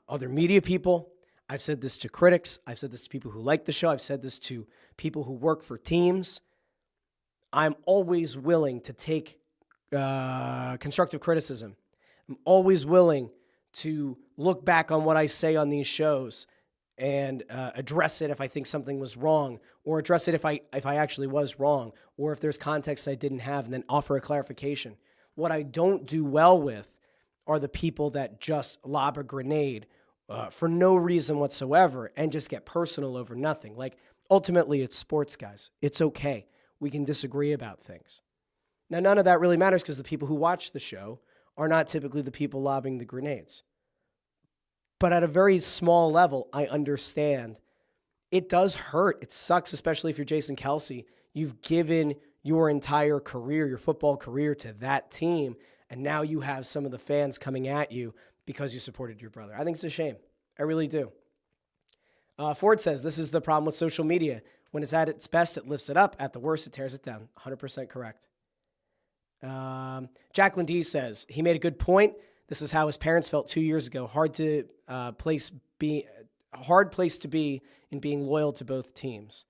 other media people. I've said this to critics. I've said this to people who like the show. I've said this to people who work for teams. I'm always willing to take constructive criticism. I'm always willing to look back on what I say on these shows and address it if I think something was wrong, or address it if I actually was wrong, or if there's context I didn't have, and then offer a clarification. What I don't do well with are the people that just lob a grenade for no reason whatsoever and just get personal over nothing. Like, ultimately, it's sports, guys. It's okay. We can disagree about things. Now, none of that really matters because the people who watch the show are not typically the people lobbing the grenades. But at a very small level, I understand it does hurt. It sucks, especially if you're Jason Kelce. You've given your entire career, your football career, to that team, and now you have some of the fans coming at you because you supported your brother. I think it's a shame. I really do. Ford says, this is the problem with social media. When it's at its best, it lifts it up. At the worst, it tears it down. 100% correct. Jacqueline D says, he made a good point. This is how his parents felt 2 years ago. Hard place to be in being loyal to both teams.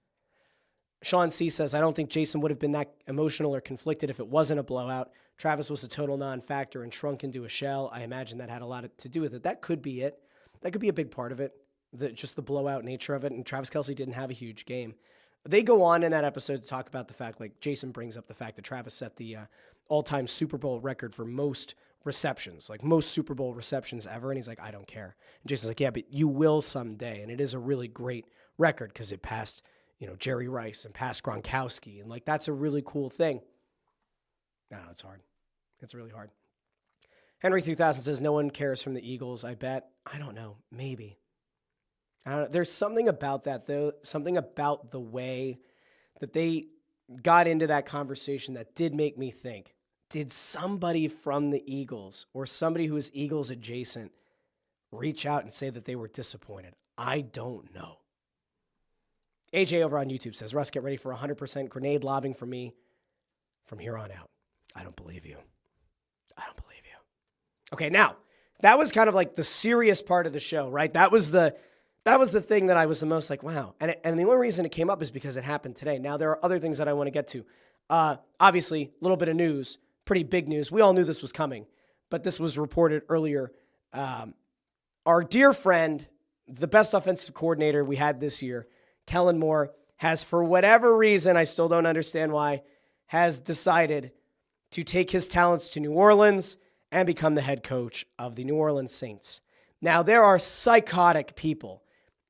Sean C says, I don't think Jason would have been that emotional or conflicted if it wasn't a blowout. Travis was a total non-factor and shrunk into a shell. I imagine that had a lot to do with it. That could be it. That could be a big part of it, just the blowout nature of it. And Travis Kelce didn't have a huge game. They go on in that episode to talk about the fact, like Jason brings up the fact that Travis set the all-time Super Bowl record for most receptions, like most Super Bowl receptions ever. And he's like, I don't care. And Jason's like, yeah, but you will someday. And it is a really great record because it passed, Jerry Rice and past Gronkowski. And like, that's a really cool thing. I don't know, it's hard. It's really hard. Henry 3000 says, no one cares from the Eagles, I bet. I don't know. Maybe. I don't know. There's something about that, though. Something about the way that they got into that conversation that did make me think, did somebody from the Eagles or somebody who is Eagles adjacent reach out and say that they were disappointed? I don't know. AJ over on YouTube says, Russ, get ready for 100% grenade lobbing from me from here on out. I don't believe you. I don't believe you. Okay, now, that was kind of like the serious part of the show, right? That was the thing that I was the most like, wow. And the only reason it came up is because it happened today. Now, there are other things that I want to get to. Obviously, a little bit of news, pretty big news. We all knew this was coming, but this was reported earlier. Our dear friend, the best offensive coordinator we had this year, Kellen Moore, has, for whatever reason, I still don't understand why, has decided to take his talents to New Orleans and become the head coach of the New Orleans Saints. Now, there are psychotic people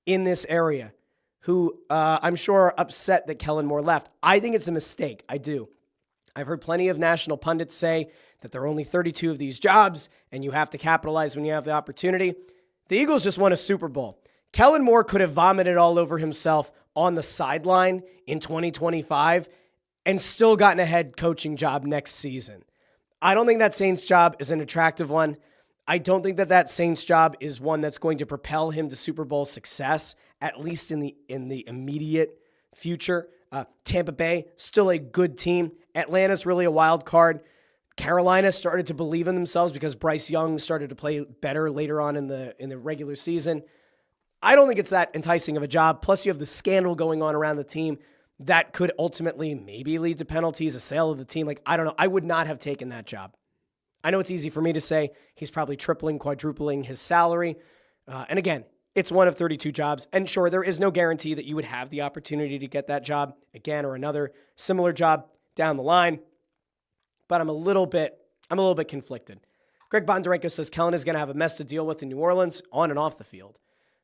in this area who I'm sure are upset that Kellen Moore left. I think it's a mistake. I do. I've heard plenty of national pundits say that there are only 32 of these jobs and you have to capitalize when you have the opportunity. The Eagles just won a Super Bowl. Kellen Moore could have vomited all over himself on the sideline in 2025 and still gotten a head coaching job next season. I don't think that Saints job is an attractive one. I don't think that Saints job is one that's going to propel him to Super Bowl success, at least in the immediate future. Tampa Bay, still a good team. Atlanta's really a wild card. Carolina started to believe in themselves because Bryce Young started to play better later on in the regular season. I don't think it's that enticing of a job. Plus, you have the scandal going on around the team that could ultimately maybe lead to penalties, a sale of the team. Like, I don't know. I would not have taken that job. I know it's easy for me to say. He's probably tripling, quadrupling his salary. And again, it's one of 32 jobs. And sure, there is no guarantee that you would have the opportunity to get that job again or another similar job down the line. But I'm a little bit conflicted. Greg Bondarenko says Kellen is going to have a mess to deal with in New Orleans on and off the field.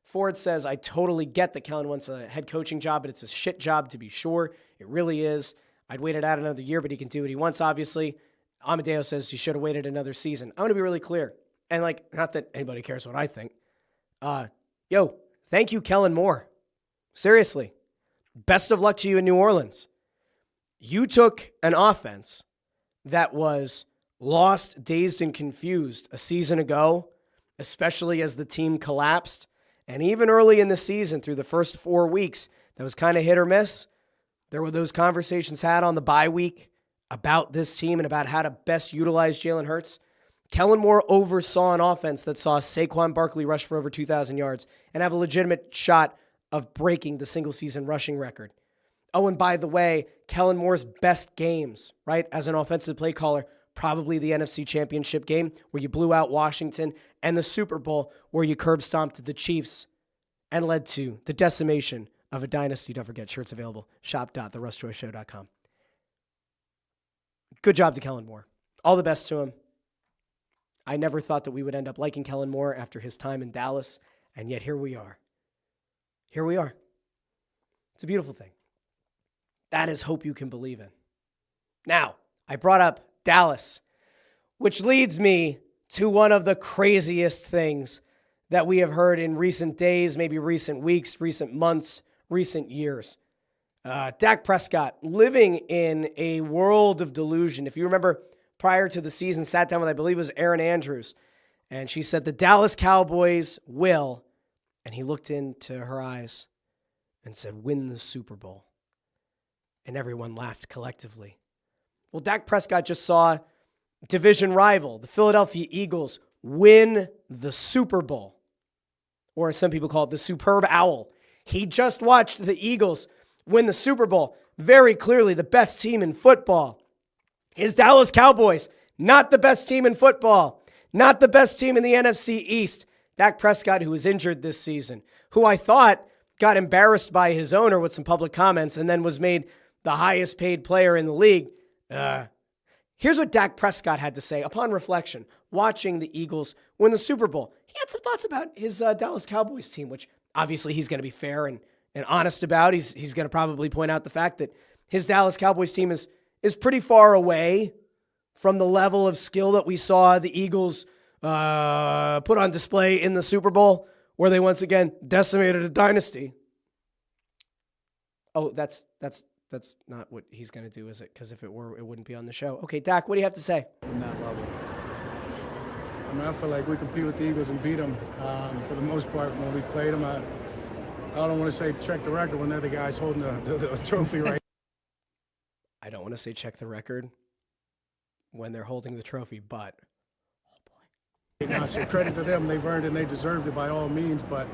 Ford says, I totally get that Kellen wants a head coaching job, but it's a shit job to be sure. It really is. I'd wait it out another year, but he can do what he wants, obviously. Amadeo says he should have waited another season. I want to be really clear. And not that anybody cares what I think. Thank you, Kellen Moore. Seriously. Best of luck to you in New Orleans. You took an offense that was lost, dazed, and confused a season ago, especially as the team collapsed. And even early in the season, through the first 4 weeks, that was kind of hit or miss. There were those conversations had on the bye week about this team and about how to best utilize Jalen Hurts. Kellen Moore oversaw an offense that saw Saquon Barkley rush for over 2,000 yards and have a legitimate shot of breaking the single-season rushing record. Oh, and by the way, Kellen Moore's best games, right, as an offensive play caller, probably the NFC Championship game where you blew out Washington and the Super Bowl where you curb stomped the Chiefs and led to the decimation of a dynasty. Don't forget, shirts available, shop.therussjoyshow.com. Good job to Kellen Moore. All the best to him. I never thought that we would end up liking Kellen Moore after his time in Dallas, and yet here we are. Here we are. It's a beautiful thing. That is hope you can believe in. Now, I brought up Dallas, which leads me to one of the craziest things that we have heard in recent days, maybe recent weeks, recent months, recent years. Dak Prescott living in a world of delusion. If you remember, prior to the season, sat down with, I believe it was Erin Andrews, and she said, the Dallas Cowboys will, and he looked into her eyes and said, win the Super Bowl. And everyone laughed collectively. Well, Dak Prescott just saw division rival, the Philadelphia Eagles, win the Super Bowl. Or as some people call it, the Superb Owl. He just watched the Eagles win the Super Bowl. Very clearly the best team in football. His Dallas Cowboys, not the best team in football. Not the best team in the NFC East. Dak Prescott, who was injured this season, who I thought got embarrassed by his owner with some public comments and then was made the highest paid player in the league. Here's what Dak Prescott had to say upon reflection, watching the Eagles win the Super Bowl. He had some thoughts about his Dallas Cowboys team, which obviously he's going to be fair and honest about. He's going to probably point out the fact that his Dallas Cowboys team is pretty far away from the level of skill that we saw the Eagles put on display in the Super Bowl, where they once again decimated a dynasty. Oh, that's not what he's going to do, is it? Because if it were, it wouldn't be on the show. Okay, Dak, what do you have to say? From that level. I mean, I feel like we compete with the Eagles and beat them for the most part when we played them. I don't want to say check the record when they're the guys holding the trophy right. I don't want to say check the record when they're holding the trophy, but oh boy. Now, so credit to them. They've earned it and they deserved it by all means. But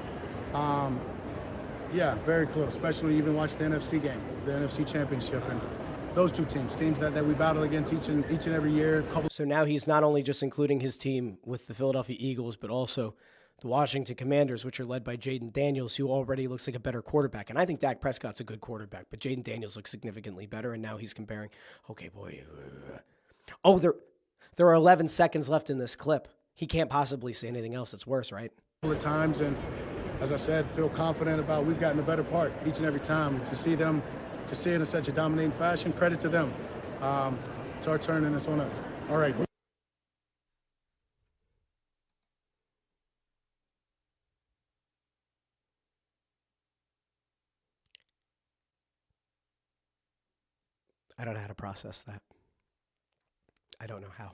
yeah, very close, especially even watch the NFC game, the NFC Championship, and those two teams that we battle against each and every year. So now he's not only just including his team with the Philadelphia Eagles, but also the Washington Commanders, which are led by Jaden Daniels, who already looks like a better quarterback. And I think Dak Prescott's a good quarterback, but Jaden Daniels looks significantly better, and now he's comparing, okay, boy. Oh, there are 11 seconds left in this clip. He can't possibly say anything else that's worse, right? A couple of times, and as I said, feel confident about we've gotten the better part each and every time. To see it in such a dominating fashion, credit to them. It's our turn and it's on us. All right. I don't know how to process that. I don't know how.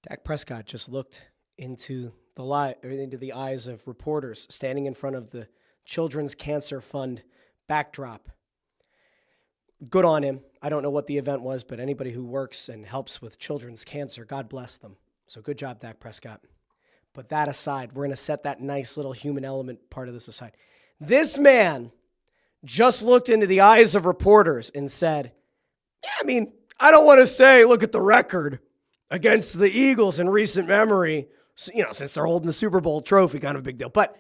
Dak Prescott just looked into the eyes of reporters standing in front of the Children's Cancer Fund backdrop. Good on him. I don't know what the event was, but anybody who works and helps with children's cancer, God bless them. So good job, Dak Prescott. But that aside, we're going to set that nice little human element part of this aside. This man just looked into the eyes of reporters and said, yeah, I mean, I don't want to say, look at the record against the Eagles in recent memory, since they're holding the Super Bowl trophy, kind of a big deal. But,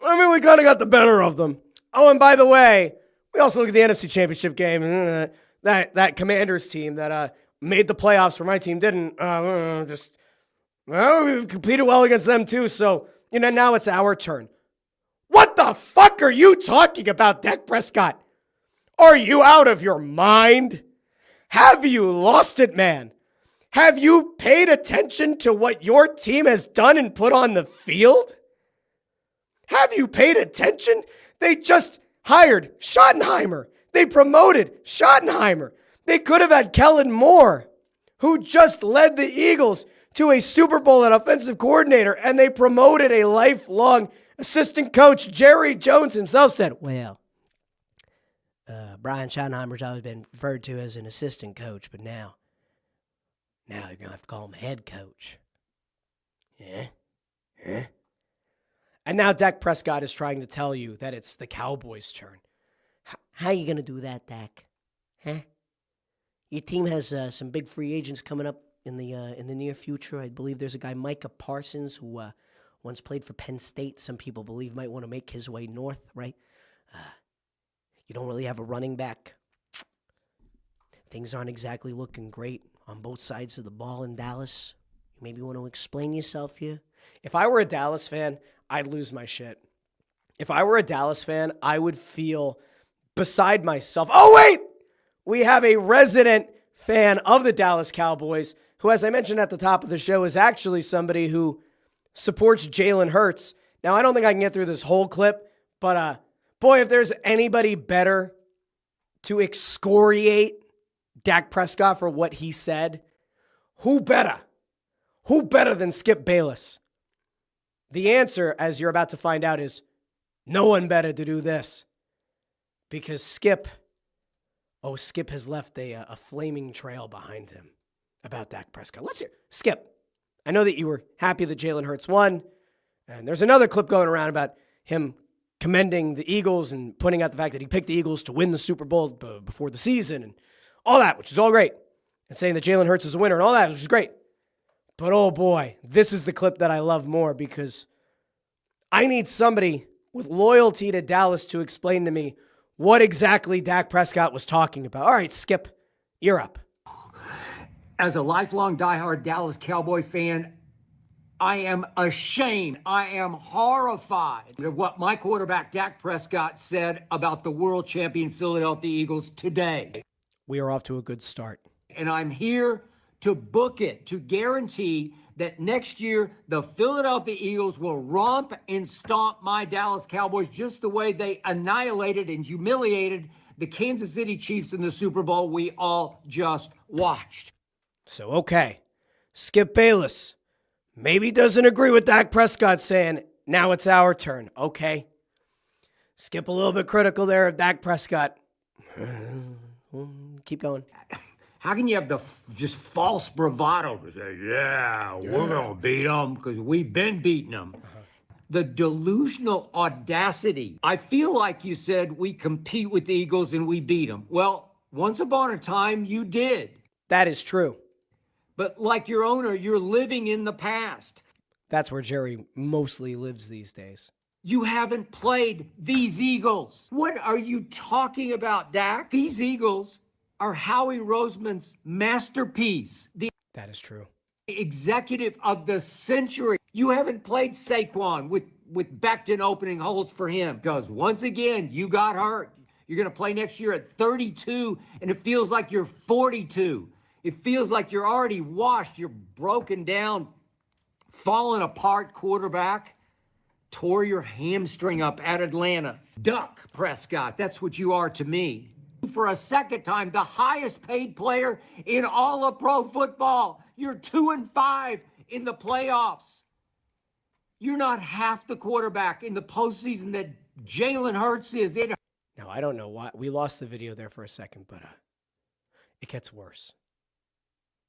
I mean, we kind of got the better of them. Oh, and by the way, we also look at the NFC Championship game. That Commanders team that made the playoffs where my team didn't. We competed well against them too. So, now it's our turn. What the fuck are you talking about, Dak Prescott? Are you out of your mind? Have you lost it, man? Have you paid attention to what your team has done and put on the field? Have you paid attention? They just hired Schottenheimer. They promoted Schottenheimer. They could have had Kellen Moore, who just led the Eagles to a Super Bowl at offensive coordinator, and they promoted a lifelong assistant coach. Jerry Jones himself said, well, Brian Schottenheimer's always been referred to as an assistant coach, but now you're going to have to call him head coach. Yeah? And now Dak Prescott is trying to tell you that it's the Cowboys' turn. How are you going to do that, Dak? Huh? Your team has some big free agents coming up in the near future. I believe there's a guy, Micah Parsons, who once played for Penn State. Some people believe might want to make his way north, right? You don't really have a running back. Things aren't exactly looking great on both sides of the ball in Dallas. You maybe want to explain yourself here. If I were a Dallas fan, I'd lose my shit. If I were a Dallas fan, I would feel beside myself. Oh, wait! We have a resident fan of the Dallas Cowboys who, as I mentioned at the top of the show, is actually somebody who supports Jalen Hurts. Now, I don't think I can get through this whole clip, but Boy, if there's anybody better to excoriate Dak Prescott for what he said, who better? Who better than Skip Bayless? The answer, as you're about to find out, is no one better to do this. Because Skip has left a flaming trail behind him about Dak Prescott. Let's hear. Skip, I know that you were happy that Jalen Hurts won, and there's another clip going around about him commending the Eagles and pointing out the fact that he picked the Eagles to win the Super Bowl before the season and all that, which is all great, and saying that Jalen Hurts is a winner and all that, which is great. But oh boy, this is the clip that I love more because I need somebody with loyalty to Dallas to explain to me what exactly Dak Prescott was talking about. All right, Skip, you're up. As a lifelong diehard Dallas Cowboy fan, I am ashamed. I am horrified of what my quarterback Dak Prescott said about the world champion Philadelphia Eagles today. We are off to a good start. And I'm here to book it, to guarantee that next year the Philadelphia Eagles will romp and stomp my Dallas Cowboys just the way they annihilated and humiliated the Kansas City Chiefs in the Super Bowl we all just watched. So, okay, Skip Bayless maybe doesn't agree with Dak Prescott saying, now it's our turn. Okay. Skip a little bit critical there of Dak Prescott. Keep going. How can you have the just false bravado to say, yeah, we're going to beat them because we've been beating them? The delusional audacity. I feel like you said we compete with the Eagles and we beat them. Well, once upon a time, you did. That is true. But like your owner, you're living in the past. That's where Jerry mostly lives these days. You haven't played these Eagles. What are you talking about, Dak? These Eagles are Howie Roseman's masterpiece. That is true. Executive of the century. You haven't played Saquon with Becton opening holes for him because once again, you got hurt. You're going to play next year at 32, and it feels like you're 42. It feels like you're already washed. You're broken down, falling apart quarterback. Tore your hamstring up at Atlanta. Duck Prescott. That's what you are to me. For a second time, the highest paid player in all of pro football. You're 2-5 in the playoffs. You're not half the quarterback in the postseason that Jalen Hurts is in. Now, I don't know why. We lost the video there for a second, but it gets worse.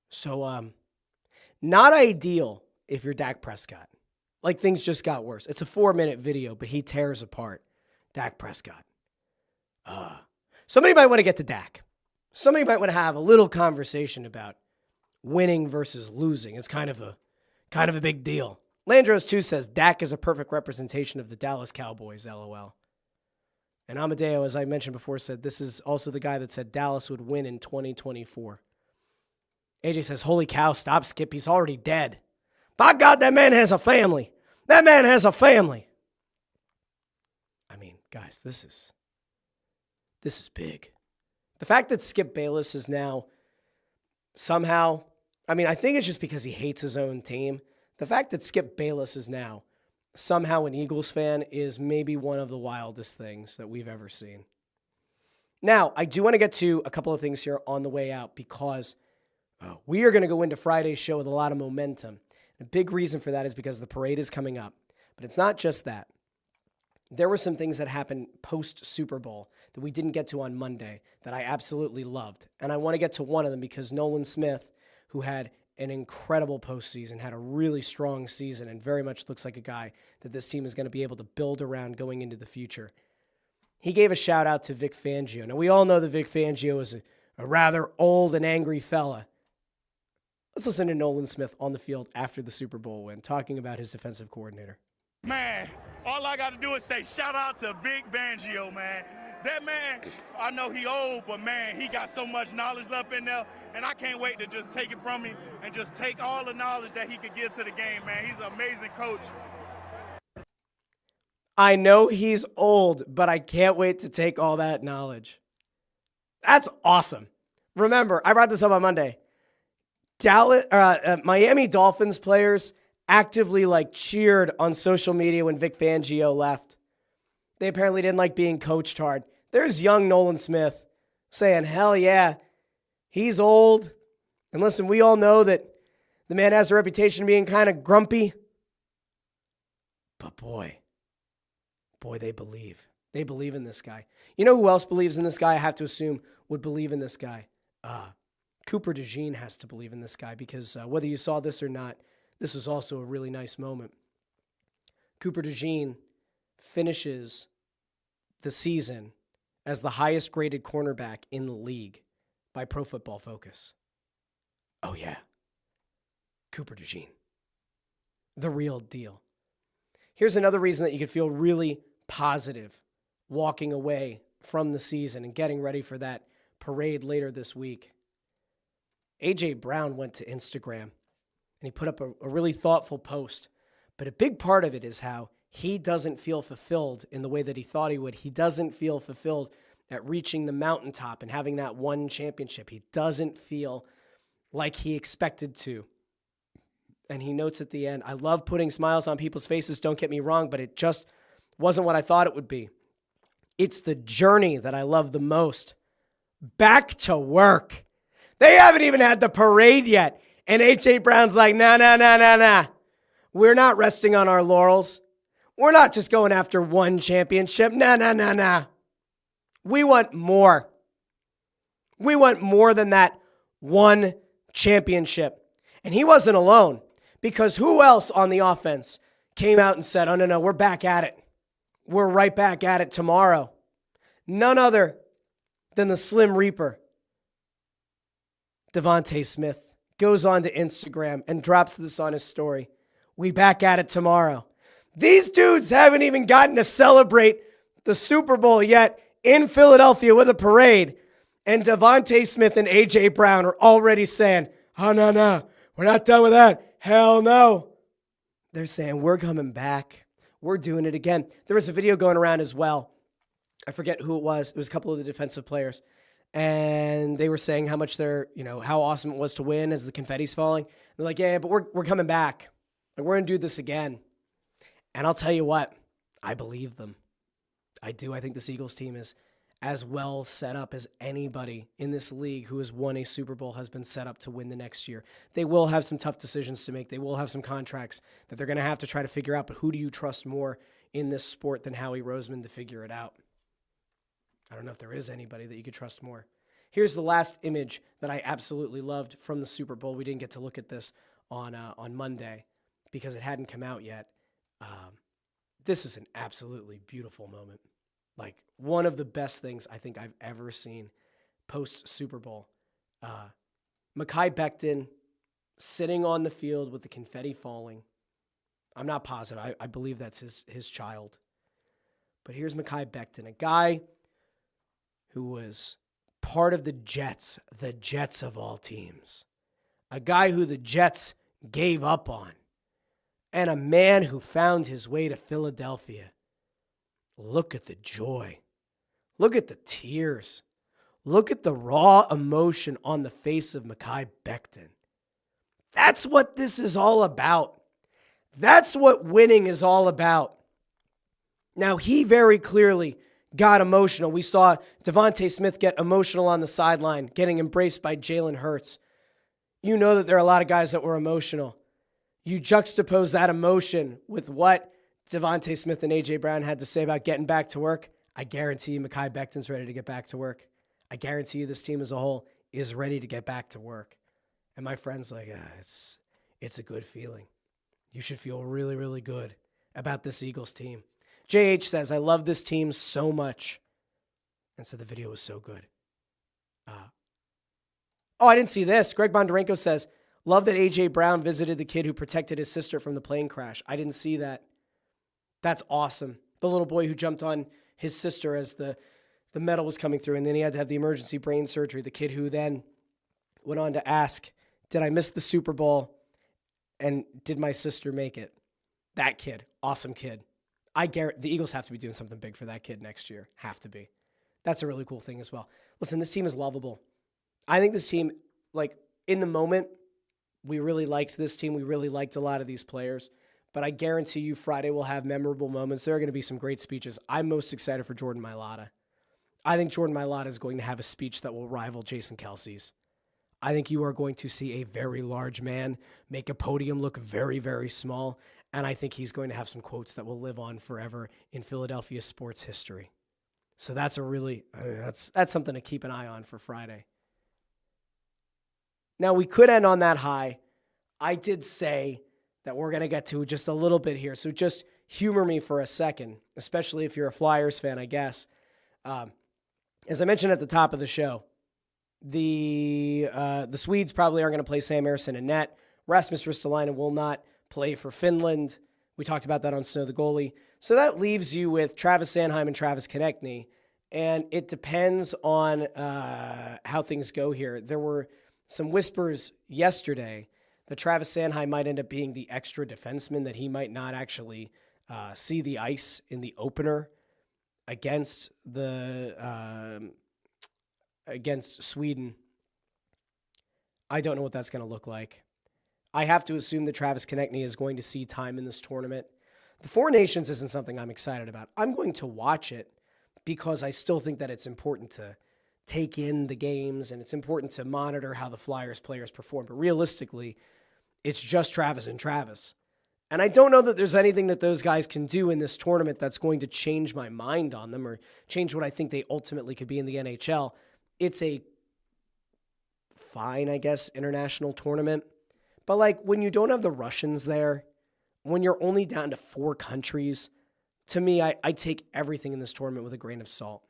So, not ideal if you're Dak Prescott. Like, things just got worse. It's a 4-minute video, but he tears apart Dak Prescott. Somebody might want to get to Dak. Somebody might want to have a little conversation about winning versus losing. It's kind of a big deal. Landros, too, says Dak is a perfect representation of the Dallas Cowboys, LOL. And Amadeo, as I mentioned before, said this is also the guy that said Dallas would win in 2024. AJ says, holy cow, stop, Skip. He's already dead. By God, that man has a family. That man has a family. I mean, guys, this is big. The fact that Skip Bayless is now somehow, I mean, I think it's just because he hates his own team. The fact that Skip Bayless is now somehow an Eagles fan is maybe one of the wildest things that we've ever seen. Now, I do want to get to a couple of things here on the way out because we are going to go into Friday's show with a lot of momentum. The big reason for that is because the parade is coming up. But it's not just that. There were some things that happened post-Super Bowl that we didn't get to on Monday that I absolutely loved. And I want to get to one of them because Nolan Smith, who had an incredible postseason, had a really strong season, and very much looks like a guy that this team is going to be able to build around going into the future. He gave a shout-out to Vic Fangio. Now, we all know that Vic Fangio is a rather old and angry fella. Let's listen to Nolan Smith on the field after the Super Bowl win, talking about his defensive coordinator. Man, all I got to do is say shout out to Vic Fangio, man. That man, I know he old, but man, he got so much knowledge up in there, and I can't wait to just take it from him and just take all the knowledge that he could give to the game, man. He's an amazing coach. I know he's old, but I can't wait to take all that knowledge. That's awesome. Remember, I brought this up on Monday. Miami Dolphins players actively cheered on social media when Vic Fangio left. They apparently didn't like being coached hard. There's young Nolan Smith saying, hell yeah, he's old. And listen, we all know that the man has a reputation of being kind of grumpy. But boy, they believe. They believe in this guy. You know who else believes in this guy? I have to assume would believe in this guy. Cooper DeJean has to believe in this guy because whether you saw this or not, this was also a really nice moment. Cooper DeJean finishes the season as the highest graded cornerback in the league by Pro Football Focus. Oh yeah, Cooper DeJean, the real deal. Here's another reason that you could feel really positive walking away from the season and getting ready for that parade later this week. A.J. Brown went to Instagram and he put up a really thoughtful post. But a big part of it is how he doesn't feel fulfilled in the way that he thought he would. He doesn't feel fulfilled at reaching the mountaintop and having that one championship. He doesn't feel like he expected to. And he notes at the end, I love putting smiles on people's faces, don't get me wrong, but it just wasn't what I thought it would be. It's the journey that I love the most. Back to work. They haven't even had the parade yet. And A.J. Brown's like, nah. We're not resting on our laurels. We're not just going after one championship. Nah. We want more. We want more than that one championship. And he wasn't alone, because who else on the offense came out and said, oh, no, we're back at it. We're right back at it tomorrow. None other than the Slim Reaper. DeVonta Smith goes on to Instagram and drops this on his story. We back at it tomorrow. These dudes haven't even gotten to celebrate the Super Bowl yet in Philadelphia with a parade. And DeVonta Smith and A.J. Brown are already saying, oh, no, we're not done with that. Hell no. They're saying, we're coming back. We're doing it again. There was a video going around as well. I forget who it was. It was a couple of the defensive players. And they were saying how much how awesome it was to win as the confetti's falling. They're like, yeah, but we're coming back. Like, we're going to do this again. And I'll tell you what, I believe them. I do. I think this Eagles team is as well set up as anybody in this league who has won a Super Bowl has been set up to win the next year. They will have some tough decisions to make. They will have some contracts that they're going to have to try to figure out. But who do you trust more in this sport than Howie Roseman to figure it out? I don't know if there is anybody that you could trust more. Here's the last image that I absolutely loved from the Super Bowl. We didn't get to look at this on Monday because it hadn't come out yet. This is an absolutely beautiful moment. Like, one of the best things I think I've ever seen post-Super Bowl. Mekhi Becton sitting on the field with the confetti falling. I'm not positive. I believe that's his child. But here's Mekhi Becton, a guy who was part of the Jets of all teams. A guy who the Jets gave up on. And a man who found his way to Philadelphia. Look at the joy. Look at the tears. Look at the raw emotion on the face of Mekhi Becton. That's what this is all about. That's what winning is all about. Now, he very clearly got emotional. We saw DeVonta Smith get emotional on the sideline, getting embraced by Jalen Hurts. You know that there are a lot of guys that were emotional. You juxtapose that emotion with what DeVonta Smith and A.J. Brown had to say about getting back to work. I guarantee you Mekhi Becton's ready to get back to work. I guarantee you this team as a whole is ready to get back to work. And my friend's like, it's a good feeling. You should feel really, really good about this Eagles team. JH says, I love this team so much. And so the video was so good. I didn't see this. Greg Bondarenko says, love that A.J. Brown visited the kid who protected his sister from the plane crash. I didn't see that. That's awesome. The little boy who jumped on his sister as the medal was coming through, and then he had to have the emergency brain surgery. The kid who then went on to ask, did I miss the Super Bowl? And did my sister make it? That kid. Awesome kid. I guarantee the Eagles have to be doing something big for that kid next year. Have to be. That's a really cool thing as well. Listen, this team is lovable. I think this team, like, in the moment, we really liked this team. We really liked a lot of these players. but I guarantee you Friday will have memorable moments. There are going to be some great speeches. I'm most excited for Jordan Mailata. I think Jordan Mailata is going to have a speech that will rival Jason Kelce's. I think you are going to see a very large man make a podium look very, very small, and I think he's going to have some quotes that will live on forever in Philadelphia sports history. So that's that's something to keep an eye on for Friday. Now, we could end on that high. I did say that we're going to get to just a little bit here, so just humor me for a second, especially if you're a Flyers fan, I guess. As I mentioned at the top of the show, the Swedes probably aren't going to play Sam Ersson in net. Rasmus Ristolainen will not play for Finland. We talked about that on Snow the Goalie. So that leaves you with Travis Sanheim and Travis Konecny, and it depends on how things go here. There were some whispers yesterday that Travis Sanheim might end up being the extra defenseman, that he might not actually see the ice in the opener against against Sweden. I don't know what that's going to look like. I have to assume that Travis Konecny is going to see time in this tournament. The Four Nations isn't something I'm excited about. I'm going to watch it because I still think that it's important to take in the games and it's important to monitor how the Flyers players perform. But realistically, it's just Travis and Travis. And I don't know that there's anything that those guys can do in this tournament that's going to change my mind on them or change what I think they ultimately could be in the NHL. It's a fine, I guess, international tournament. But like when you don't have the Russians there, when you're only down to 4 countries, to me, I take everything in this tournament with a grain of salt.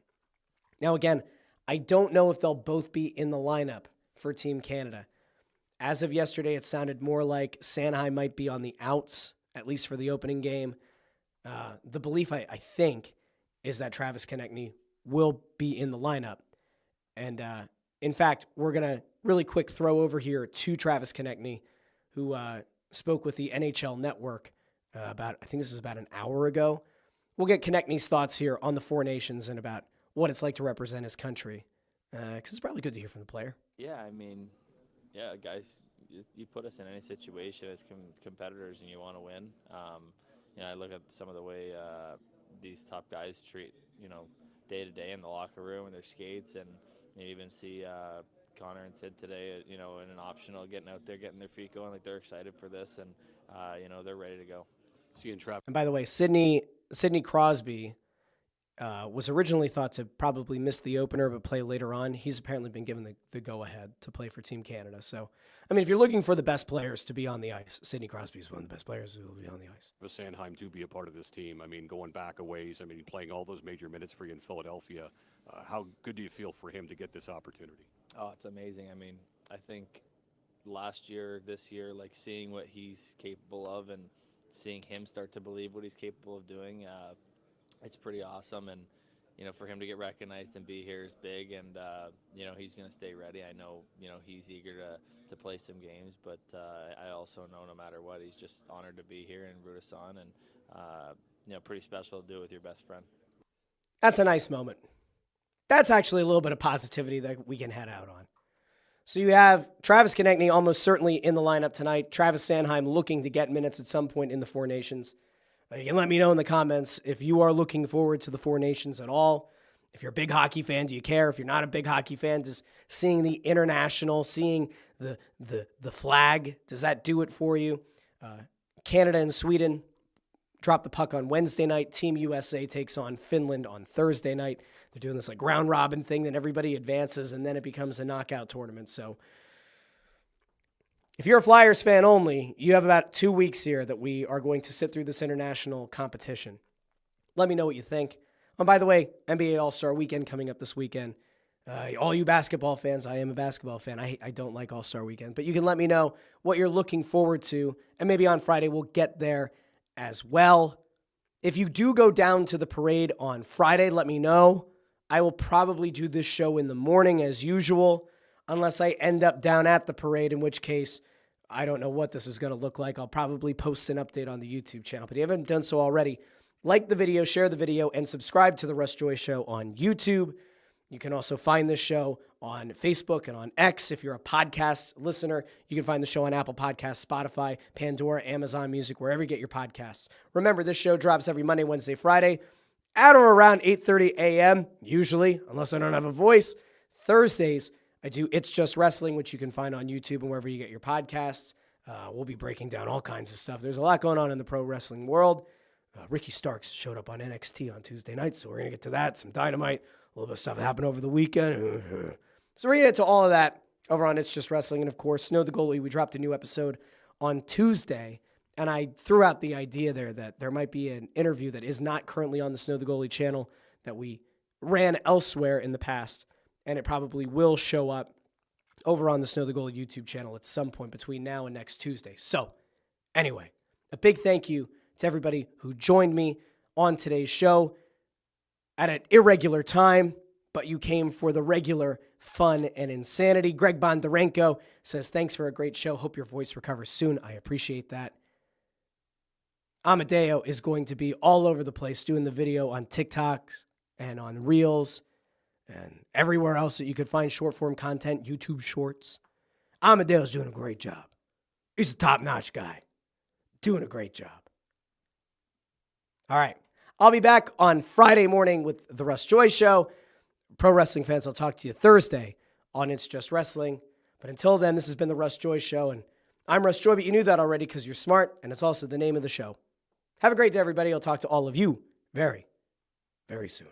Now, again, I don't know if they'll both be in the lineup for Team Canada. As of yesterday, it sounded more like Sanheim might be on the outs, at least for the opening game. The belief, I think, is that Travis Konecny will be in the lineup. And in fact, we're going to really quick throw over here to Travis Konecny, who spoke with the NHL Network I think this is about an hour ago. We'll get Konechny's thoughts here on the Four Nations and about what it's like to represent his country, because it's probably good to hear from the player. Yeah, I mean, yeah, guys, you put us in any situation as competitors and you want to win. I look at some of the way these top guys treat, day to day in the locker room and their skates, and you even see Connor and Sid today, in an optional, getting out there, getting their feet going, like they're excited for this, and they're ready to go. And by the way, Sidney Crosby was originally thought to probably miss the opener but play later on. He's apparently been given the go-ahead to play for Team Canada. So, I mean, if you're looking for the best players to be on the ice, Sidney Crosby is one of the best players who will be on the ice. For Sanheim to be a part of this team, going back a ways, playing all those major minutes for you in Philadelphia, how good do you feel for him to get this opportunity? Oh, it's amazing. I think last year, this year, like seeing what he's capable of and seeing him start to believe what he's capable of doing, it's pretty awesome. And, for him to get recognized and be here is big. And, he's going to stay ready. I know, he's eager to play some games. But I also know no matter what, he's just honored to be here and root us on. And, pretty special to do it with your best friend. That's a nice moment. That's actually a little bit of positivity that we can head out on. So you have Travis Konecny almost certainly in the lineup tonight. Travis Sanheim looking to get minutes at some point in the Four Nations. You can let me know in the comments if you are looking forward to the Four Nations at all. If you're a big hockey fan, do you care? If you're not a big hockey fan, does seeing the international, seeing the flag, does that do it for you? Canada and Sweden drop the puck on Wednesday night. Team USA takes on Finland on Thursday night. They're doing this like round robin thing that everybody advances and then it becomes a knockout tournament. So if you're a Flyers fan only, you have about 2 weeks here that we are going to sit through this international competition. Let me know what you think. And by the way, NBA All-Star Weekend coming up this weekend. All you basketball fans, I am a basketball fan. I don't like All-Star Weekend, but you can let me know what you're looking forward to. And maybe on Friday we'll get there as well. If you do go down to the parade on Friday, let me know. I will probably do this show in the morning as usual, unless I end up down at the parade, in which case I don't know what this is going to look like. I'll probably post an update on the YouTube channel. But if you haven't done so already, like the video, share the video, and subscribe to the Russ Joy Show on YouTube. You can also find this show on Facebook and on X. If you're a podcast listener, you can find the show on Apple Podcasts, Spotify, Pandora, Amazon Music, wherever you get your podcasts. Remember, this show drops every Monday, Wednesday, Friday at or around 8:30 a.m., usually, unless I don't have a voice. Thursdays, I do It's Just Wrestling, which you can find on YouTube and wherever you get your podcasts. We'll be breaking down all kinds of stuff. There's a lot going on in the pro wrestling world. Ricky Starks showed up on NXT on Tuesday night, so we're going to get to that. Some Dynamite, a little bit of stuff that happened over the weekend. So we're going to get to all of that over on It's Just Wrestling. And, of course, Snow the Goalie, we dropped a new episode on Tuesday, and I threw out the idea there that there might be an interview that is not currently on the Snow the Goalie channel that we ran elsewhere in the past, and it probably will show up over on the Snow the Goalie YouTube channel at some point between now and next Tuesday. So, anyway, a big thank you to everybody who joined me on today's show at an irregular time, but you came for the regular fun and insanity. Greg Bondarenko says, thanks for a great show. Hope your voice recovers soon. I appreciate that. Amadeo is going to be all over the place doing the video on TikToks and on Reels and everywhere else that you could find short-form content, YouTube Shorts. Amadeo's doing a great job. He's a top-notch guy. Doing a great job. All right. I'll be back on Friday morning with the Russ Joy Show. Pro wrestling fans, I'll talk to you Thursday on It's Just Wrestling. But until then, this has been the Russ Joy Show, and I'm Russ Joy, but you knew that already because you're smart, and it's also the name of the show. Have a great day, everybody. I'll talk to all of you very, very soon.